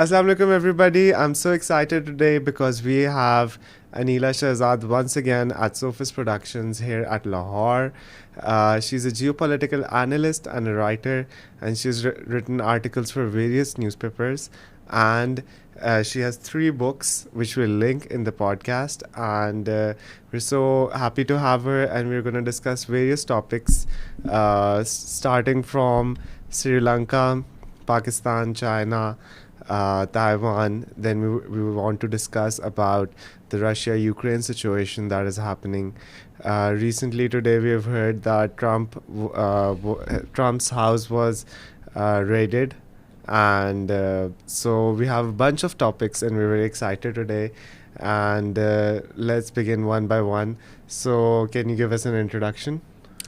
Assalamu alaikum, everybody. I'm so excited today because we have Anila Shahzad once again at Sophis Productions here at Lahore. She's a geopolitical analyst and a writer, and she's written articles for various newspapers. And she has 3 books, which we'll link in the podcast. And we're so happy to have her, and we're going to discuss various topics, starting from Sri Lanka, Pakistan, China, Taiwan. Then we want to discuss about the Russia-Ukraine situation that is happening. Recently, today, we have heard that Trump's house was raided. And so we have a bunch of topics, and we're very excited today. And let's begin one by one. So can you give us an introduction?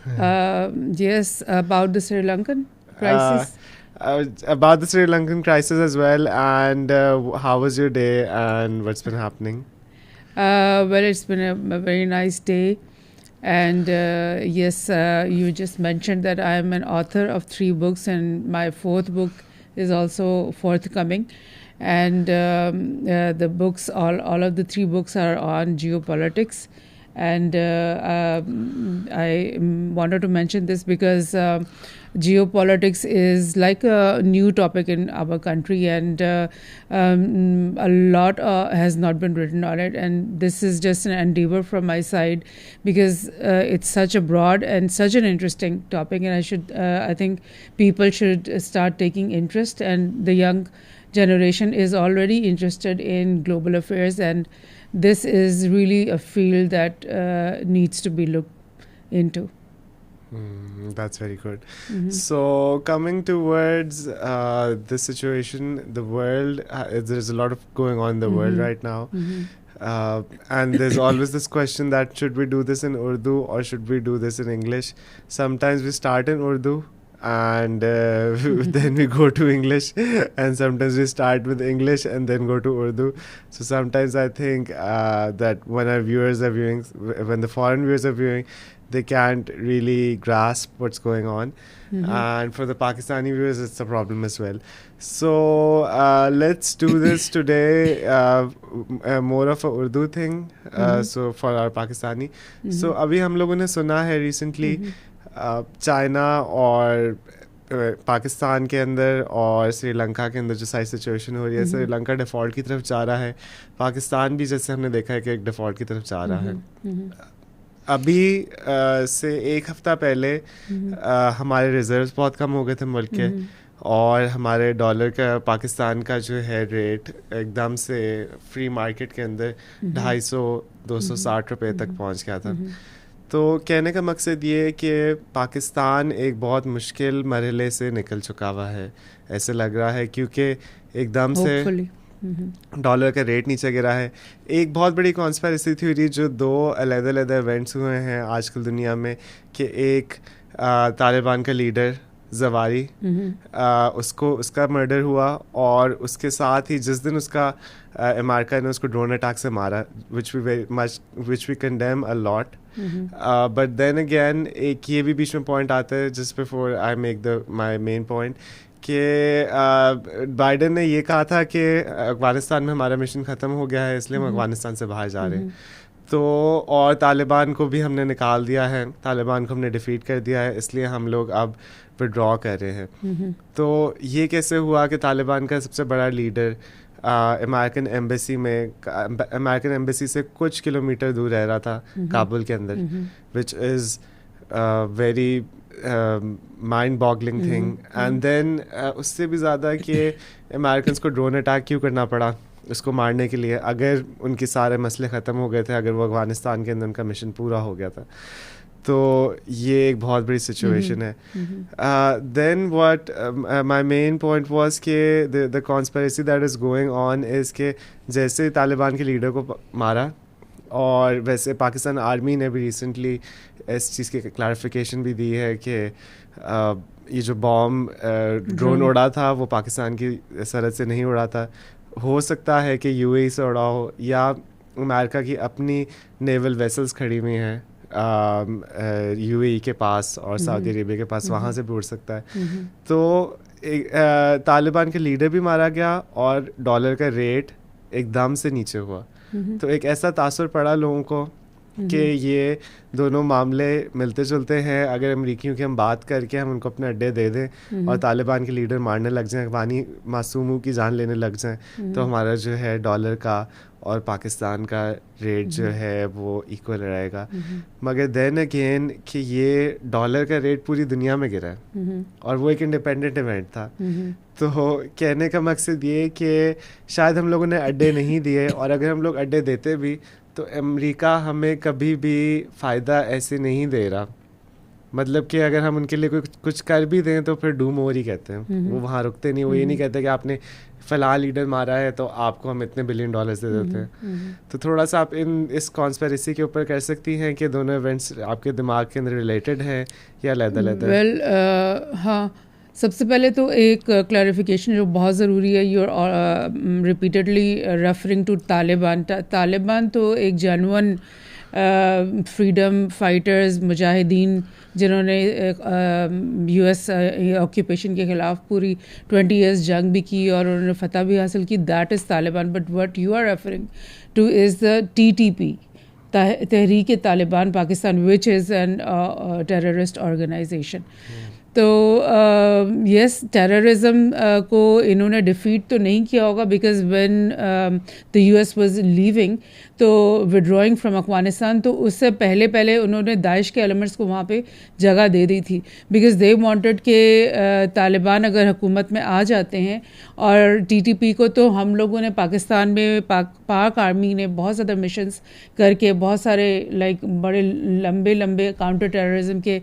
Yes, about the Sri Lankan crisis. About the Sri Lankan crisis as well, and how was your day and what's been happening? Well, it's been a very nice day. And yes, you just mentioned that I am an author of 3 books, and my 4th book is also forthcoming. And the books, all of the 3 books are on geopolitics. And I wanted to mention this because geopolitics is like a new topic in our country, and a lot has not been written on it. And this is just an endeavor from my side because it's such a broad and such an interesting topic, and I think people should start taking interest, and the young generation is already interested in global affairs, and this is really a field that needs to be looked into. That's very good. Mm-hmm. So coming towards the situation, the world, there's a lot of going on in the world right now. And there's always this question that should we do this in Urdu or should we do this in English? Sometimes we start in Urdu and then we go to English, and sometimes we start with English and then go to Urdu. So sometimes I think that when our viewers are viewing, when the foreign viewers are viewing, they can't really grasp what's going on. And for the Pakistani viewers, it's a problem as well. So let's do this today, more of a Urdu thing, so for our Pakistani. So अभी हम लोगों ने सुना है recently China और पाकिस्तान के अंदर और श्रीलंका के अंदर जो सारी सिचुएशन हो रही है, श्रीलंका डिफ़ॉल्ट की तरफ जा रहा है, पाकिस्तान भी जैसे हमने देखा है कि एक डिफ़ॉल्ट की तरफ जा रहा है. अभी से 1 हफ्ता पहले हमारे रिजर्व्स बहुत कम हो गए थे मुल्क के, और हमारे डॉलर का, पाकिस्तान का जो है रेट एकदम से फ्री मार्केट के अंदर 250-260 रुपये तक पहुंच गया था. तो कहने का मकसद ये है कि पाकिस्तान एक बहुत मुश्किल मरहले से निकल चुका हुआ है, ऐसे लग रहा है, क्योंकि एकदम से डॉलर का रेट नीचे गिरा है. एक बहुत बड़ी कॉन्स्पिरेसी थ्योरी जो 2 अलग-अलग इवेंट्स हुए हैं आजकल दुनिया में, कि एक तालिबान का लीडर जवारी, उसका मर्डर हुआ, और उसके साथ ही जिस दिन उसका अमेरिका ने उसको ड्रोन अटैक से मारा, which we condemn a lot. But then again, एक ये भी बीच में पॉइंट आता है, just before I make my main point, कि बाइडन ने ये कहा था कि अफगानिस्तान में हमारा मिशन ख़त्म हो गया है, इसलिए हम अफगानिस्तान से बाहर जा रहे हैं. तो और तालिबान को भी हमने निकाल दिया है, तालिबान को हमने डिफीट कर दिया है, इसलिए हम लोग अब विड्रॉ कर रहे हैं. तो ये कैसे हुआ कि तालिबान का सबसे बड़ा लीडर अमेरिकन एम्बेसी से कुछ किलोमीटर दूर रह रहा था, काबुल के अंदर, which is very mind boggling thing. And then उससे भी ज़्यादा कि अमेरिकन को ड्रोन अटैक क्यों करना पड़ा उसको मारने के लिए, अगर उनके सारे मसले ख़त्म हो गए थे, अगर वो अफगानिस्तान के अंदर उनका मिशन पूरा हो गया था. तो ये एक बहुत बड़ी सिचुएशन है. Then what my main point was कि the conspiracy that is going on is के जैसे तालिबान के लीडर को मारा, और वैसे पाकिस्तान आर्मी ने भी रिसेंटली इस चीज़ की क्लैरिफिकेशन भी दी है कि ये जो बॉम्ब ड्रोन उड़ा था वो पाकिस्तान की सरहद से नहीं उड़ा था, हो सकता है कि यूएई से उड़ा हो, या अमेरिका की अपनी नेवल वेसल्स खड़ी हुई हैं यूएई के पास और सऊदी अरेबिया के पास, वहाँ से भी उड़ सकता है. तो तालिबान के लीडर भी मारा गया और डॉलर का रेट एकदम से नीचे हुआ। तो एक ऐसा तासुर पड़ा लोगों को कि ये दोनों मामले मिलते जुलते हैं। अगर अमरीकियों की हम बात करके हम उनको अपने अड्डे दे दें और तालिबान के लीडर मारने लग जाएं, वानी मासूमों की जान लेने लग जाएं, तो हमारा जो है डॉलर का और पाकिस्तान का रेट जो है वो इक्वल रहेगा। मगर देन अगेन कि ये डॉलर का रेट पूरी दुनिया में गिरा है और वो एक इंडिपेंडेंट इवेंट था। तो कहने का मकसद ये कि शायद हम लोगों ने अड्डे नहीं दिए, और अगर हम लोग अड्डे देते भी तो अमेरिका हमें कभी भी फ़ायदा ऐसे नहीं दे रहा। मतलब कि अगर हम उनके लिए कुछ कर भी दें तो फिर डू मोर ही कहते हैं, वो वहाँ रुकते नहीं। वो ये नहीं कहते कि आपने फलां लीडर मारा है तो आपको हम इतने $1 बिलियन दे देते हैं। तो थोड़ा सा आप इस कॉन्स्पिरेसी के ऊपर कर सकती हैं कि दोनों इवेंट्स आपके दिमाग के अंदर रिलेटेड हैं या अलग-अलग? वेल हाँ, सबसे पहले तो एक क्लैरिफिकेशन जो बहुत ज़रूरी है, you are repeatedly referring to Taliban. Taliban तो एक जेन्युइन फ्रीडम फाइटर्स, मुजाहिदीन, जिन्होंने US ऑक्यूपेशन के ख़िलाफ़ पूरी 20 ईयर्स जंग भी की और उन्होंने फतह भी हासिल की, that is Taliban. But what you are referring to is the TTP, Tehreek Taliban Pakistan, which is an terrorist organisation. तो यस, टेररिज्म को इन्होंने डिफीट तो नहीं किया होगा, because when the US was leaving, तो विड्रॉइंग फ्रॉम अफगानिस्तान, तो उससे पहले उन्होंने दाइश के एलिमेंट्स को वहाँ पे जगह दे दी थी, बिकॉज दे वांटेड के तालिबान अगर हुकूमत में आ जाते हैं और TTP को, तो हम लोगों ने पाकिस्तान में पाक आर्मी ने बहुत ज़्यादा मिशंस करके बहुत सारे बड़े लंबे काउंटर टेररिज्म के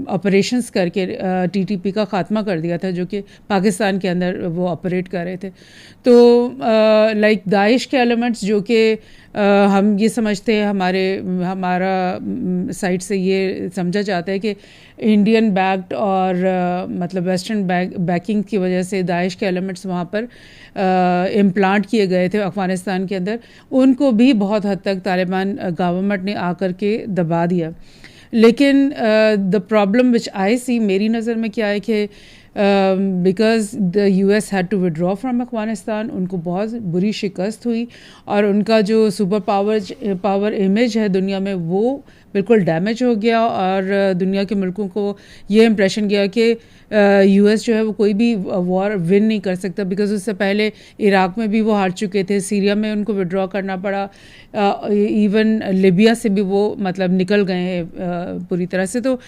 ऑपरेशंस करके TTP का ख़ात्मा कर दिया था, जो कि पाकिस्तान के अंदर वो ऑपरेट कर रहे थे। तो दाइश के एलिमेंट्स जो कि हम ये समझते हैं, हमारा साइड से ये समझा जाता है कि इंडियन बैक्ड और मतलब वेस्टर्न बैकिंग की वजह से दाइश के एलिमेंट्स वहाँ पर इम्प्लांट किए गए थे अफ़गानिस्तान के अंदर, उनको भी बहुत हद तक तालिबान गवर्नमेंट ने आकर के दबा दिया। लेकिन द प्रॉब्लम विच आई सी, मेरी नज़र में क्या है कि because the US had to withdraw from Afghanistan, उनको बहुत बुरी शिकस्त हुई और उनका जो सुपर पावर इमेज है दुनिया में वो बिल्कुल डैमेज हो गया, और दुनिया के मुल्कों को ये इम्प्रेशन गया कि US जो है वो कोई भी वॉर विन नहीं कर सकता, बिकॉज उससे पहले इराक़ में भी वो हार चुके थे, सीरिया में उनको विड्रॉ करना पड़ा, इवन लिबिया से भी वो मतलब निकल गए हैं पूरी तरह से। तो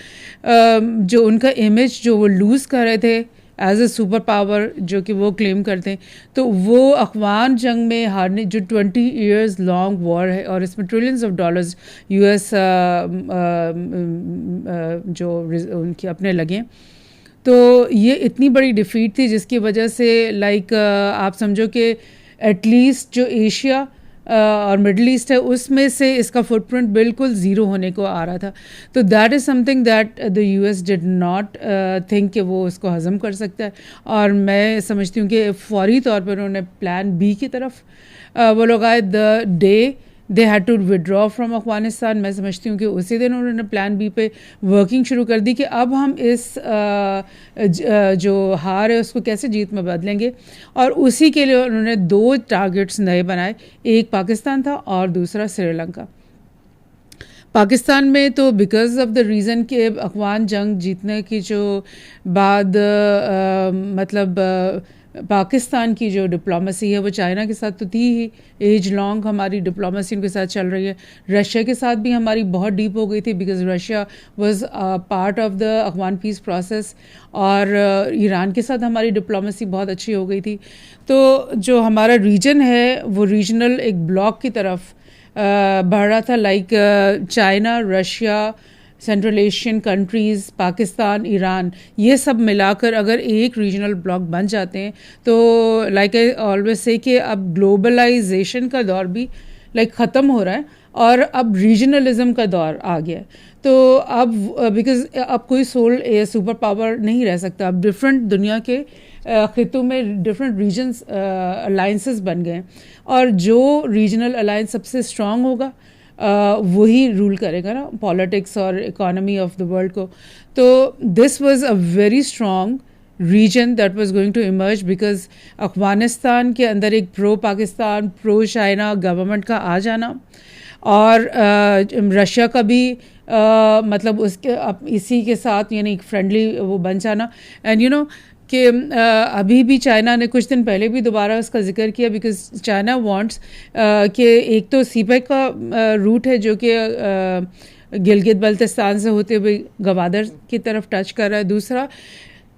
जो उनका इमेज जो वो लूज़ कर रहे थे एज ए सुपर पावर, जो कि वो क्लेम करते हैं, तो वो अफ़गान जंग में हारने, जो 20 ईयर्स लॉन्ग वॉर है और इसमें ट्रिलियंस ऑफ डॉलर्स US जो उनके अपने लगे, तो ये इतनी बड़ी डिफीट थी जिसकी वजह से आप समझो कि एटलीस्ट जो एशिया और मिडल ईस्ट है उसमें से इसका फुटप्रिंट बिल्कुल ज़ीरो होने को आ रहा था। तो that is something that the US did not think कि वो उसको हज़म कर सकता है, और मैं समझती हूँ कि फौरी तौर पर उन्होंने प्लान B की तरफ वो लोग आए। The day they had to withdraw from Afghanistan, मैं समझती हूँ कि उसी दिन उन्होंने प्लान B पे वर्किंग शुरू कर दी कि अब हम इस जो हार है उसको कैसे जीत में बदलेंगे, और उसी के लिए उन्होंने 2 टारगेट्स नए बनाए, एक पाकिस्तान था और दूसरा श्रीलंका। पाकिस्तान में तो बिकॉज ऑफ द रीज़न कि अफगान जंग जीतने की जो बाद मतलब पाकिस्तान की जो डिप्लोमेसी है वो चाइना के साथ तो थी ही, एज लॉन्ग हमारी डिप्लोमेसी उनके साथ चल रही है। रशिया के साथ भी हमारी बहुत डीप हो गई थी, because Russia was part of the Afghan peace process, और ईरान के साथ हमारी डिप्लोमेसी बहुत अच्छी हो गई थी। तो जो हमारा रीजन है वो रीजनल एक ब्लॉक की तरफ बढ़ रहा था, China, Russia, central Asian countries, Pakistan, Iran, ये सब मिलाकर अगर एक रीजनल ब्लॉक बन जाते हैं तो आई ऑलवेज से कि अब ग्लोबलाइजेशन का दौर भी ख़त्म हो रहा है और अब रीजनलिज्म का दौर आ गया है। तो अब बिकॉज अब कोई सोल सुपर पावर नहीं रह सकता, अब डिफरेंट दुनिया के ख़ितों में डिफरेंट रीजन्स अलाइंसेस बन गए हैं, और जो रीजनल अलाइंस सबसे स्ट्रॉन्ग होगा वही रूल करेगा ना पॉलिटिक्स और इकोनॉमी ऑफ द वर्ल्ड को. तो this was a very strong reason that was going to emerge because Afghanistan के अंदर एक pro Pakistan pro China government का आ जाना और रशिया का भी मतलब उसके इसी के साथ यानी एक फ्रेंडली वो बन जाना. एंड यू नो कि अभी भी चाइना ने कुछ दिन पहले भी दोबारा उसका जिक्र किया बिकॉज चाइना वांट्स कि एक तो सीपेक का रूट है जो कि गिलगित बल्तिस्तान से होते हुए गवादर की तरफ टच कर रहा है. दूसरा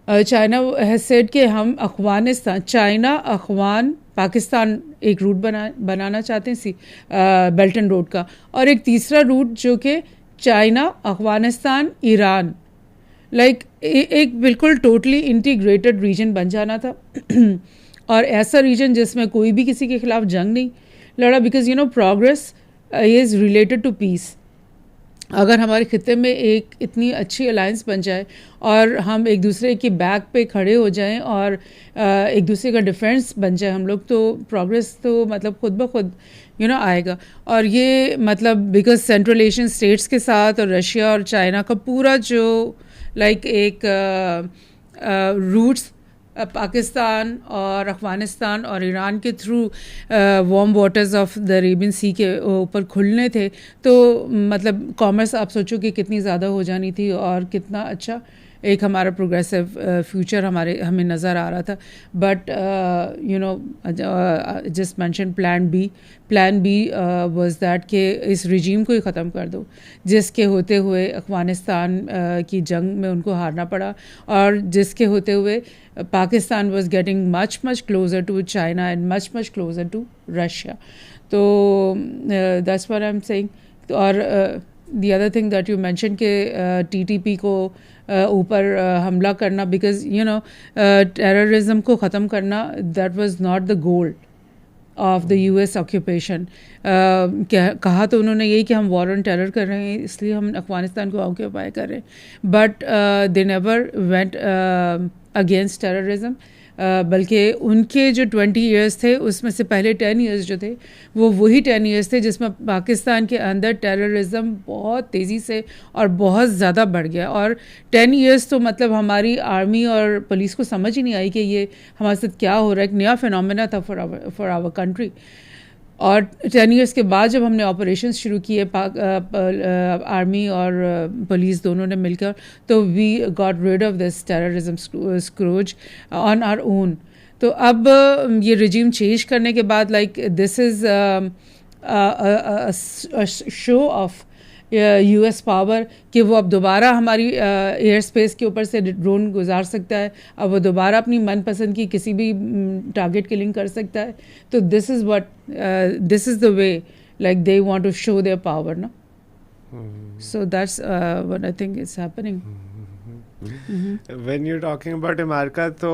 चाइना हैज सेड कि हम अफगानिस्तान चाइना अफगान पाकिस्तान एक रूट बनाना चाहते हैं बेल्ट एंड रोड का. और एक तीसरा रूट जो कि चाइना अफगानिस्तान ईरान एक बिल्कुल टोटली इंटीग्रेटेड रीजन बन जाना था. और ऐसा रीजन जिसमें कोई भी किसी के खिलाफ जंग नहीं लड़ा because you know progress is related to peace. अगर हमारे खिते में एक इतनी अच्छी अलायंस बन जाए और हम एक दूसरे के बैक पे खड़े हो जाएं और एक दूसरे का डिफेंस बन जाए हम लोग, तो प्रोग्रेस तो मतलब खुद ब खुद यू नो आएगा. और ये मतलब बिकॉज सेंट्रल एशियन स्टेट्स के साथ और रशिया और चाइना का पूरा जो एक रूट्स पाकिस्तान और अफगानिस्तान और ईरान के through warm waters of the Arabian sea के ऊपर खुलने थे, तो मतलब कॉमर्स आप सोचो कि कितनी ज़्यादा हो जानी थी और कितना अच्छा एक हमारा प्रोग्रेसिव फ्यूचर हमें नज़र आ रहा था. But you know just mention plan B was that कि इस रिजीम को ही ख़त्म कर दो जिसके होते हुए अफगानिस्तान की जंग में उनको हारना पड़ा और जिसके होते हुए Pakistan was getting much closer to China and much closer to Russia. तो that's what I am saying. और the other thing that you mention के TTP को ऊपर हमला करना बिकॉज यू नो टेररिज्म को ख़त्म करना that was not the goal of the US occupation. कहा तो उन्होंने यही कि हम वॉर ऑन टेरर कर रहे हैं इसलिए हम अफगानिस्तान को ऑक्यूपाई कर रहे हैं. But they never went against terrorism. बल्कि उनके जो 20 years थे उसमें से पहले 10 years जो थे वो वही 10 years थे जिसमें पाकिस्तान के अंदर टेररिज्म बहुत तेज़ी से और बहुत ज़्यादा बढ़ गया. और 10 years तो मतलब हमारी आर्मी और पुलिस को समझ ही नहीं आई कि ये हमारे साथ क्या हो रहा है. एक नया फिनोमेना था फॉर आवर कंट्री. और 10 years के बाद जब हमने ऑपरेशंस शुरू किए आर्मी और पुलिस दोनों ने मिलकर, तो we got rid of this terrorism scourge on our own. तो अब ये रिजीम चेंज करने के बाद this is show of US power कि वो अब दोबारा हमारी एयर स्पेस के ऊपर से ड्रोन गुजार सकता है. अब वो दोबारा अपनी मनपसंद की किसी भी टारगेट किलिंग कर सकता है. तो this is the way they want to show their power ना. So that's what I think is happening. When you're talking about America, तो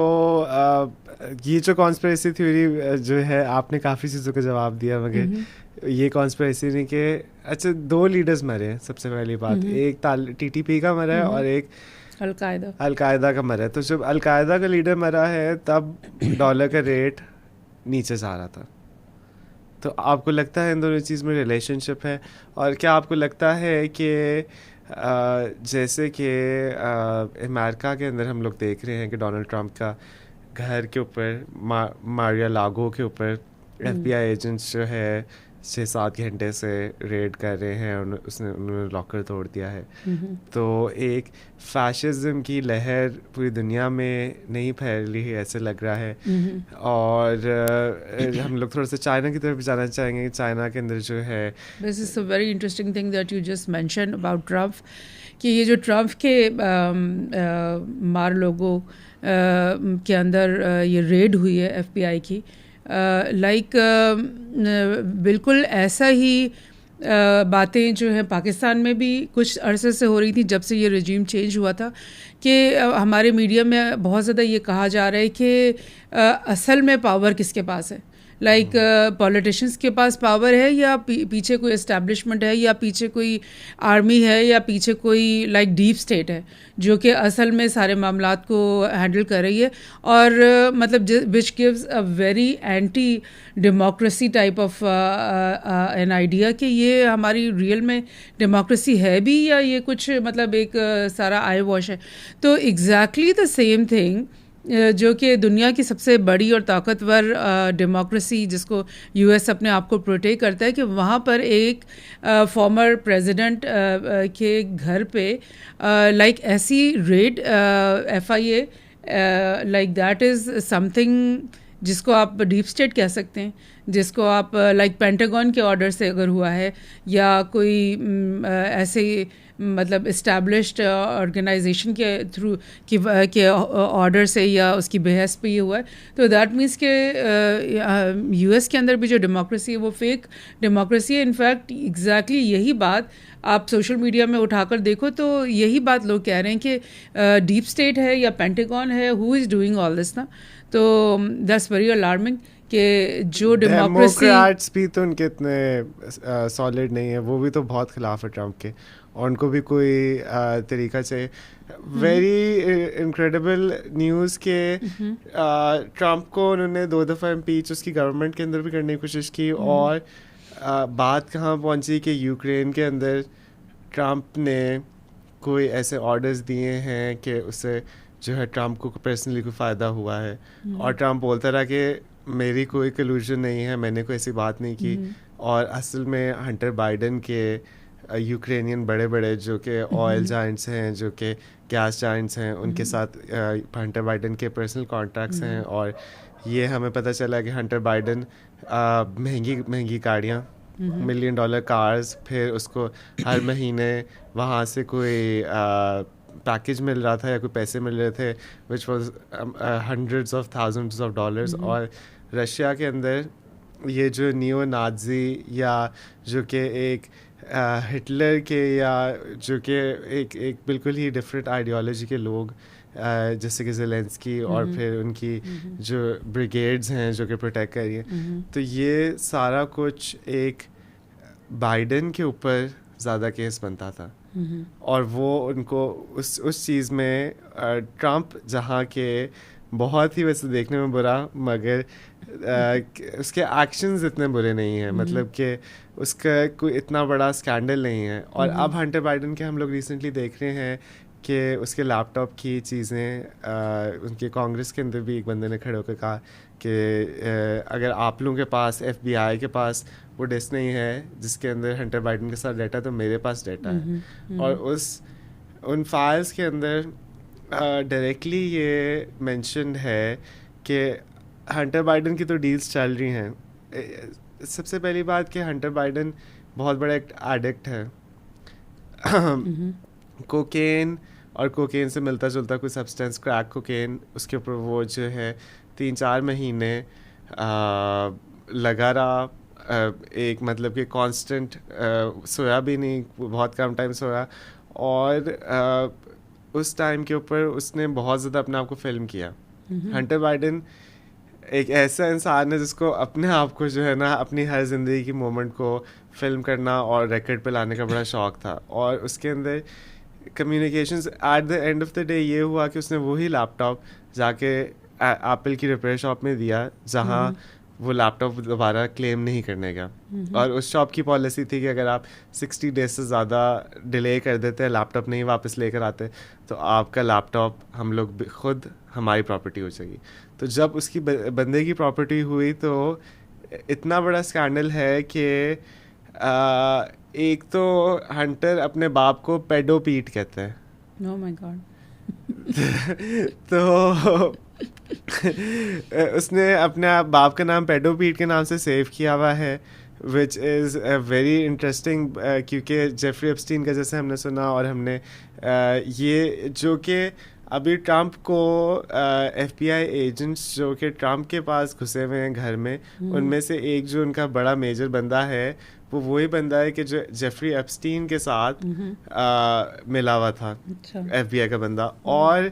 ये जो कॉन्स्पिरेसी थ्योरी जो है आपने काफ़ी चीज़ों का जवाब दिया मगर ये कॉन्स्पिरेसी नहीं कि अच्छा 2 लीडर्स मरे हैं. सबसे पहली बात एक TTP का मरा है और एक अलकायदा का मरा है. तो जब अलकायदा का लीडर मरा है तब डॉलर का रेट नीचे जा रहा था. तो आपको लगता है इन दोनों चीज़ में रिलेशनशिप है? और क्या आपको लगता है कि जैसे कि अमेरिका के अंदर हम लोग देख रहे हैं कि डोनाल्ड ट्रंप का घर के ऊपर मारिया लागो के ऊपर FBI एजेंट्स जो है 6-7 घंटे से रेड कर रहे हैं और उन्होंने लॉकर तोड़ दिया है. तो एक फैशिज्म की लहर पूरी दुनिया में नहीं फैली है ऐसे लग रहा है. और हम लोग थोड़ा सा चाइना की तरफ भी जाना चाहेंगे. चाइना के अंदर जो है this is a very interesting thing that you just mention about Trump कि ये जो ट्रम्प के मार लोगों के अंदर ये रेड हुई है FBI की बिल्कुल ऐसा ही बातें जो है पाकिस्तान में भी कुछ अरसे से हो रही थी जब से ये रजीम चेंज हुआ था कि हमारे मीडिया में बहुत ज़्यादा ये कहा जा रहा है कि असल में पावर किसके पास है. लाइक पॉलिटिशियंस के पास पावर है या पीछे कोई एस्टैब्लिशमेंट है या पीछे कोई आर्मी है या पीछे कोई लाइक डीप स्टेट है जो कि असल में सारे मामलात को हैंडल कर रही है और मतलब which gives a very anti democracy type of an idea कि ये हमारी रियल में डेमोक्रेसी है भी या ये कुछ मतलब एक सारा आई वॉश है. तो एग्जैक्टली द सेम थिंग जो कि दुनिया की सबसे बड़ी और ताकतवर डेमोक्रेसी जिसको यूएस अपने आप को प्रोटेक्ट करता है कि वहाँ पर एक फॉर्मर प्रेसिडेंट के घर पे लाइक ऐसी red FIA like that is something जिसको आप डीप स्टेट कह सकते हैं, जिसको आप लाइक पेंटागन के ऑर्डर से अगर हुआ है या कोई ऐसे मतलब इस्टेब्लिश्ड ऑर्गेनाइजेशन के थ्रू के ऑर्डर से या उसकी बहस पे ये हुआ है, तो दैट मीन्स के यूएस के अंदर भी जो डेमोक्रेसी है वो फेक डेमोक्रेसी है. इनफैक्ट एग्जैक्टली यही बात आप सोशल मीडिया में उठाकर देखो तो यही बात लोग कह रहे हैं कि डीप स्टेट है या पेंटागन है, who is doing all this ना. तो दैट्स वेरी अलार्मिंग कि जो डेमोक्रेट्स भी तो उनके इतने सॉलिड नहीं है, वो भी तो बहुत खिलाफ है ट्रम्प के और उनको भी कोई तरीका चाहिए. वेरी इनक्रेडिबल न्यूज़ के ट्रम्प को उन्होंने 2 दफ़ा इम्पीच उसकी गवर्नमेंट के अंदर भी करने की कोशिश की और बात कहाँ पहुँची कि यूक्रेन के अंदर ट्रम्प ने कोई ऐसे ऑर्डर्स दिए हैं कि उससे जो है ट्रम्प को पर्सनली कोई फ़ायदा हुआ है और ट्रम्प बोलता रहा कि मेरी कोई कलूजन नहीं है, मैंने कोई ऐसी बात नहीं की. और असल में हंटर बाइडन के यूक्रेनियन बड़े बड़े जो कि ऑयल जाइंट्स हैं, जो कि गैस जाइंट्स हैं, उनके साथ हंटर बाइडन के पर्सनल कॉन्ट्रैक्ट्स हैं. और ये हमें पता चला कि हंटर बाइडन महंगी महंगी गाड़ियाँ, $1 मिलियन कार्स, फिर उसको हर महीने वहाँ से कोई पैकेज मिल रहा था या कोई पैसे मिल रहे थे which was hundreds of thousands of dollars. और रशिया के अंदर ये जो नियो नाजी या जो कि एक हिटलर के या जो कि एक बिल्कुल ही डिफरेंट आइडियोलॉजी के लोग जैसे कि ज़ेलेंस्की और फिर उनकी जो ब्रिगेड्स हैं जो कि प्रोटेक्ट कर रही हैं, तो ये सारा कुछ एक बाइडन के ऊपर ज़्यादा केस बनता था. और वो उनको उस चीज़ में ट्रम्प जहाँ के बहुत ही वैसे देखने में बुरा मगर उसके एक्शंस इतने बुरे नहीं हैं, मतलब कि उसका कोई इतना बड़ा स्कैंडल नहीं है. और अब हंटर बाइडन के हम लोग रिसेंटली देख रहे हैं कि उसके लैपटॉप की चीज़ें उनके कांग्रेस के अंदर भी एक बंदे ने खड़े होकर कहा कि अगर आप लोगों के पास FBI के पास वो डिस्क नहीं है जिसके अंदर हंटर बाइडन के साथ डाटा, तो मेरे पास डाटा है. और उन फाइल्स के अंदर डायरेक्टली ये मेंशन है कि हंटर बाइडन की तो डील्स चल रही हैं. सबसे पहली बात कि हंटर बाइडन बहुत बड़ा एक एडिक्ट है. कोकेन और कोकेन से मिलता जुलता कोई सब्सटेंस क्रैक कोकेन, उसके ऊपर वो जो है 3-4 महीने लगा रहा, एक मतलब कि कांस्टेंट सोया भी नहीं, बहुत कम टाइम सोया. और उस टाइम के ऊपर उसने बहुत ज़्यादा अपने आप को फिल्म किया. हंटर बाइडन एक ऐसा इंसान है जिसको अपने आप को जो है ना अपनी हर ज़िंदगी की मोमेंट को फिल्म करना और रिकॉर्ड पे लाने का बड़ा शौक़ था. और उसके अंदर communications eight the end of the day ये हुआ कि उसने वही लैपटॉप जाके एप्पल की रिपेयर शॉप में दिया जहाँ वो लैपटॉप दोबारा क्लेम नहीं करने का. और उस शॉप की पॉलिसी थी कि अगर आप 60 डेज से ज़्यादा डिले कर देते हैं, लैपटॉप नहीं वापस लेकर आते, तो आपका लैपटॉप हम लोग खुद हमारी प्रॉपर्टी हो जाएगी. तो जब उसकी बंदे की प्रॉपर्टी हुई तो इतना बड़ा स्कैंडल है कि एक तो हंटर अपने बाप को पेडोपीट कहते हैं. Oh my God. तो उसने अपने बाप का नाम पेडोपीट के नाम से सेव किया हुआ है, विच इज़ वेरी इंटरेस्टिंग क्योंकि जेफरी एप्स्टीन का जैसे हमने सुना और हमने ये जो कि अभी ट्रम्प को FBI एजेंट्स जो कि ट्रम्प के पास घुसे हुए हैं घर में, उनमें से एक जो उनका बड़ा मेजर बंदा है वो वही बंदा है कि जो जेफरी एप्स्टीन के साथ मिला हुआ था. FBI का बंदा. और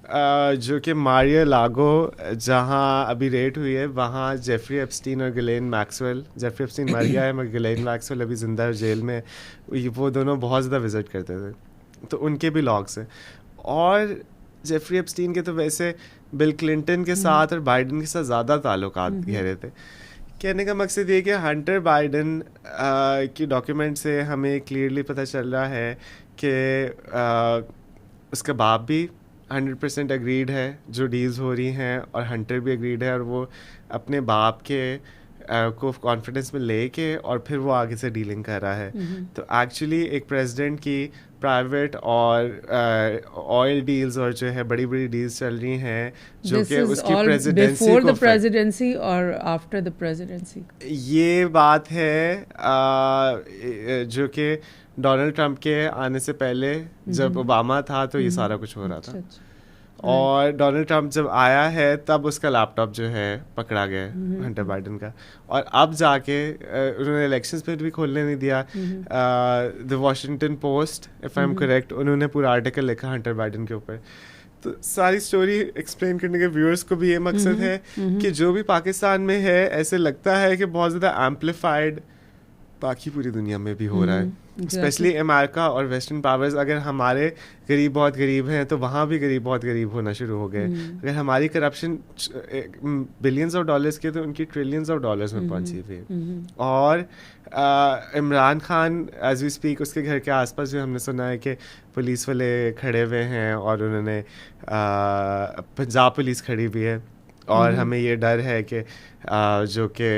जो कि मारिया लागो जहाँ अभी रेड हुई है, वहाँ जेफरी एप्स्टीन और गिलेन मैक्सवेल, जेफरी एप्स्टीन मर गया है मगर गिलेन मैक्सवेल अभी जिंदा है जेल में, वो दोनों बहुत ज़्यादा विजिट करते थे, तो उनके भी लॉग्स हैं। और जेफरी एप्स्टीन के तो वैसे बिल क्लिंटन के साथ और बाइडन के साथ ज़्यादा ताल्लुकात गहरे थे। कहने का मकसद ये कि हंटर बाइडन की डॉक्यूमेंट से हमें क्लियरली पता चल रहा है कि उसका बाप भी 100% अग्रीड है जो डील्स हो रही हैं, और हंटर भी अग्रीड है, और वो अपने बाप के को कॉन्फिडेंस में लेके और फिर वो आगे से डीलिंग कर रहा है। तो एक्चुअली एक प्रेसिडेंट की प्राइवेट और ऑयल डील्स और जो है बड़ी बड़ी डील्स चल रही हैं जो कि उसकी प्रेसिडेंसी बिफोर द प्रेसिडेंसी और आफ्टर द प्रेसिडेंसी। ये बात है जो कि डोनाल्ड ट्रंप के आने से पहले जब ओबामा था तो ये सारा कुछ हो रहा था। और डोनाल्ड ट्रंप जब आया है तब उसका लैपटॉप जो है पकड़ा गया हंटर बाइडन का, और अब जाके उन्होंने इलेक्शंस पे भी खोलने नहीं दिया। The Washington post if I am correct, उन्होंने पूरा आर्टिकल लिखा हंटर बाइडन के ऊपर। तो सारी स्टोरी एक्सप्लेन करने के व्यूअर्स को भी ये मकसद है कि जो भी पाकिस्तान में है ऐसे लगता है कि बहुत ज़्यादा एम्पलीफाइड बाकी पूरी दुनिया में भी हो रहा है, स्पेशली अमेरिका और वेस्टर्न पावर्स। अगर हमारे गरीब बहुत गरीब हैं तो वहाँ भी गरीब बहुत गरीब होना शुरू हो गए। अगर हमारी करप्शन बिलियंस ऑफ डॉलर्स की तो उनकी ट्रिलियंस ऑफ डॉलर्स में पहुँची हुई है। और Imran Khan as we speak उसके घर के आसपास भी हमने सुना है कि पुलिस वाले खड़े हुए हैं, और उन्होंने पंजाब पुलिस खड़ी हुई है, और हमें ये डर है कि जो कि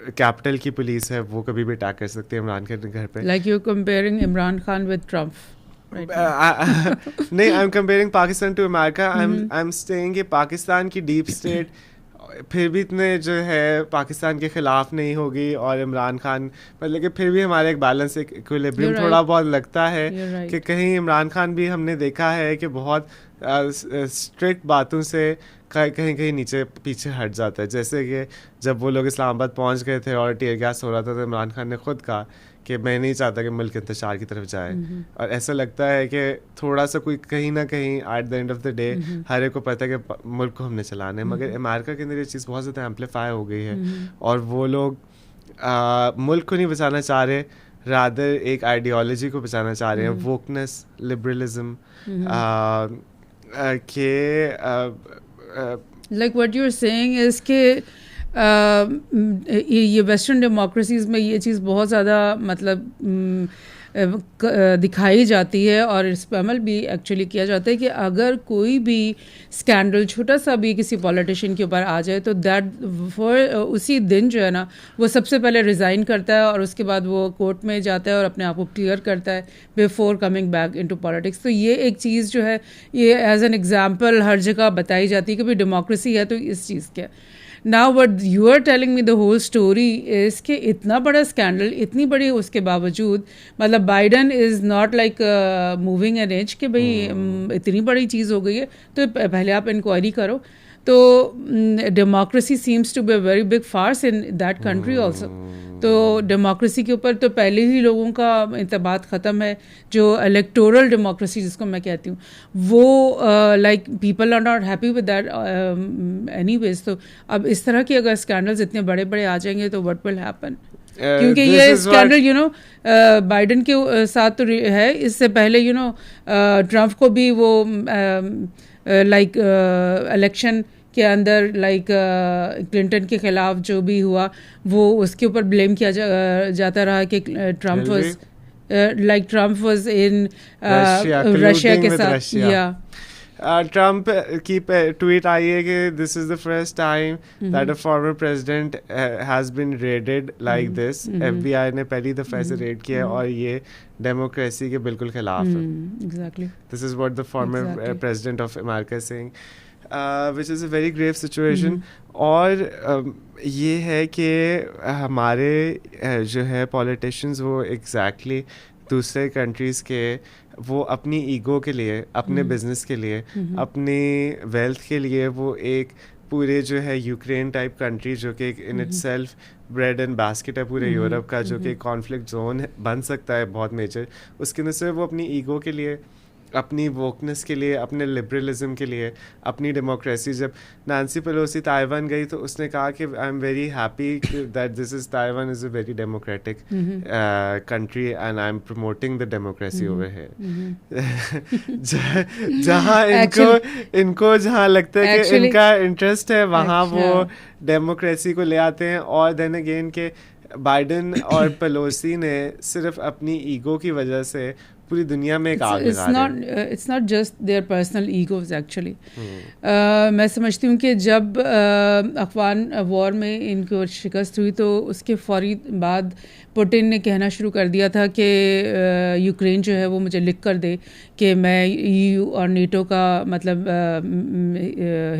कैपिटल की पुलिस है वो कभी भी अटैक कर सकती है इमरान खान के घर पे। Like you comparing Imran Khan with Trump? नहीं, I am comparing Pakistan to America. I am saying कि पाकिस्तान की डीप स्टेट फिर भी इतने जो है पाकिस्तान के खिलाफ नहीं होगी, और इमरान खान मतलब कि फिर भी हमारे एक बैलेंस, एक इक्विलिब्रियम थोड़ा बहुत लगता है कि कहीं इमरान खान भी हमने देखा है कि बहुत स्ट्रिक्ट बातों से कहीं कहीं नीचे पीछे हट जाता है। जैसे कि जब वो लोग इस्लामाबाद पहुंच गए थे और टीयर गैस हो रहा था तो इमरान खान ने खुद कहा कि मैं नहीं चाहता कि मुल्क इंतशार की तरफ जाए। और ऐसा लगता है कि थोड़ा सा कोई कहीं ना कहीं at the end of the day हर एक को पता है कि मुल्क को हमने चलाना है, मगर अमेरिका के अंदर ये चीज़ बहुत ज़्यादा एम्पलीफाई हो गई है, और वो लोग मुल्क को नहीं बचाना चाह रहे, रादर एक आइडियोलॉजी को बचाना चाह रहे हैं, वोकनेस, लिबरलिज्म के like what you're saying is कि ये वेस्टर्न डेमोक्रेसीज़ में ये चीज़ बहुत ज़्यादा मतलब दिखाई जाती है, और इस पर अमल भी एक्चुअली किया जाता है कि अगर कोई भी स्कैंडल छोटा सा भी किसी पॉलिटिशियन के ऊपर आ जाए तो दैट फॉर उसी दिन जो है ना वो सबसे पहले रिज़ाइन करता है, और उसके बाद वो कोर्ट में जाता है और अपने आप को क्लियर करता है before coming back into politics. तो ये एक चीज़ जो है ये एज एन एग्जांपल हर जगह बताई जाती है कि भाई डेमोक्रेसी है तो इस चीज़ क्या। Now what you are telling me the whole story is कि इतना बड़ा स्कैंडल, इतनी बड़ी उसके बावजूद मतलब Biden is not like moving an edge कि भाई इतनी बड़ी चीज़ हो गई है तो पहले आप इंक्वायरी करो। तो democracy seems to be a very big farce in that country also. तो डेमोक्रेसी के ऊपर तो पहले ही लोगों का इत्तेबात ख़त्म है। जो इलेक्टोरल डेमोक्रेसी जिसको मैं कहती हूँ वो like people are not happy with that anyways. तो अब इस तरह के अगर स्कैंडल्स इतने बड़े बड़े आ जाएंगे तो व्हाट विल हैपन, क्योंकि ये स्कैंडल यू नो बाइडन के साथ तो है, इससे पहले यू नो ट्रम्प को भी वो लाइक इलेक्शन के अंदर लाइक क्लिंटन के खिलाफ जो भी हुआ वो उसके ऊपर ब्लेम किया जाता रहा कि Trump was like Trump was in Russia के साथ। या ट्रम्प की ट्वीट आई है कि this is the first time that a former president has been raided like this. FBI ने पहली दफा ऐसे रेड किया है और ये डेमोक्रेसी के बिल्कुल खिलाफ है। Exactly this is what the former president of America is saying, which is a very grave situation। और ये है कि हमारे जो है पॉलिटिशियंस वो exactly दूसरे कंट्रीज़ के वो अपनी ईगो के लिए, अपने बिजनेस के लिए, अपनी वेल्थ के लिए वो एक पूरे जो है यूक्रेन टाइप कंट्री जो कि in it self bread and basket है पूरे यूरोप का, जो कि कॉन्फ्लिक्ट जोन बन सकता है बहुत मेजर, उसके अंदर से वो अपनी ईगो के लिए अपनी वोकनेस के लिए, अपने लिबरलिज्म के लिए, अपनी डेमोक्रेसी। जब नैंसी पेलोसी ताइवान गई तो उसने कहा कि I am very happy that this is Taiwan is a very democratic country and I am promoting the democracy over here. जहाँ इनको जहाँ लगता है कि इनका इंटरेस्ट है वहाँ वो डेमोक्रेसी को ले आते हैं। और देन अगेन के बाइडन और पेलोसी ने सिर्फ अपनी ईगो की वजह से पूरी दुनिया में एक आग लगा रहे हैं। It's not just their personal egos actually. मैं समझती हूँ कि जब अफगान वॉर में इनको शिकस्त हुई तो उसके फौरी बाद पुतिन ने कहना शुरू कर दिया था कि यूक्रेन जो है वो मुझे लिख कर दे कि मैं EU और नेटो का मतलब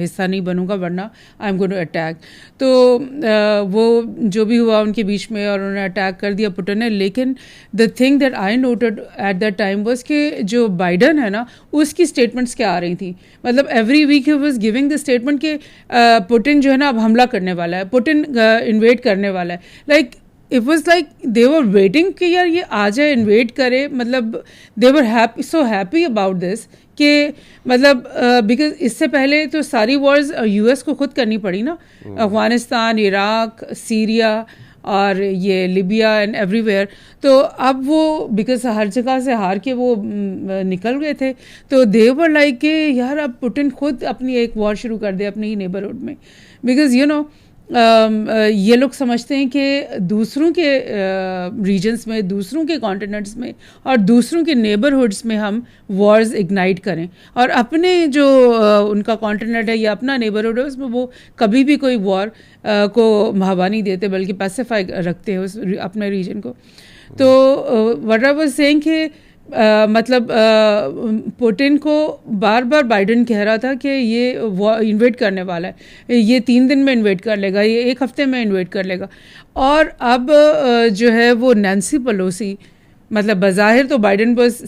हिस्सा नहीं बनूंगा वरना I am going to attack. तो वो जो भी हुआ उनके बीच में और उन्होंने अटैक कर दिया पुतिन ने। लेकिन the thing that I noted at that time was कि जो बाइडन है ना उसकी स्टेटमेंट्स क्या आ रही थी, मतलब every week he was giving the statement कि पुतिन जो है ना अब हमला करने वाला है, पुतिन इन्वेड करने वाला है। Like it was like they were waiting कि यार ये आ जाए इन्वेट करे, मतलब they were happy, so happy about this कि मतलब बिकॉज इससे पहले तो सारी वॉर्स US को खुद करनी पड़ी ना, अफगानिस्तान, इराक, सीरिया और ये लिबिया एंड एवरीवेयर। तो अब वो बिकॉज हर जगह से हार के वो निकल गए थे, तो दे वर लाइक कि यार अब पुतिन खुद अपनी एक वॉर शुरू कर दे अपनी ही नेबरहुड में। बिकॉज यू नो ये लोग समझते हैं कि दूसरों के रीजन्स में, दूसरों के कॉन्टिनेंट्स में और दूसरों के नेबरहुड्स में हम वॉर्स इग्नाइट करें, और अपने जो उनका कॉन्टिनेंट है या अपना नेबरहुड है उसमें वो कभी भी कोई वॉर को हवा नहीं देते बल्कि पैसिफाई रखते हैं उस अपने रीजन को। तो व्हाट आई वाज सेइंग कि मतलब पुतिन को बार बार बाइडन कह रहा था कि ये इन्वेट करने वाला है, ये 3 दिन में इन्वेट कर लेगा, ये 1 हफ्ते में इन्वेट कर लेगा। और अब जो है वो नैंसी पेलोसी, मतलब बज़ाहिर तो बाइडन बस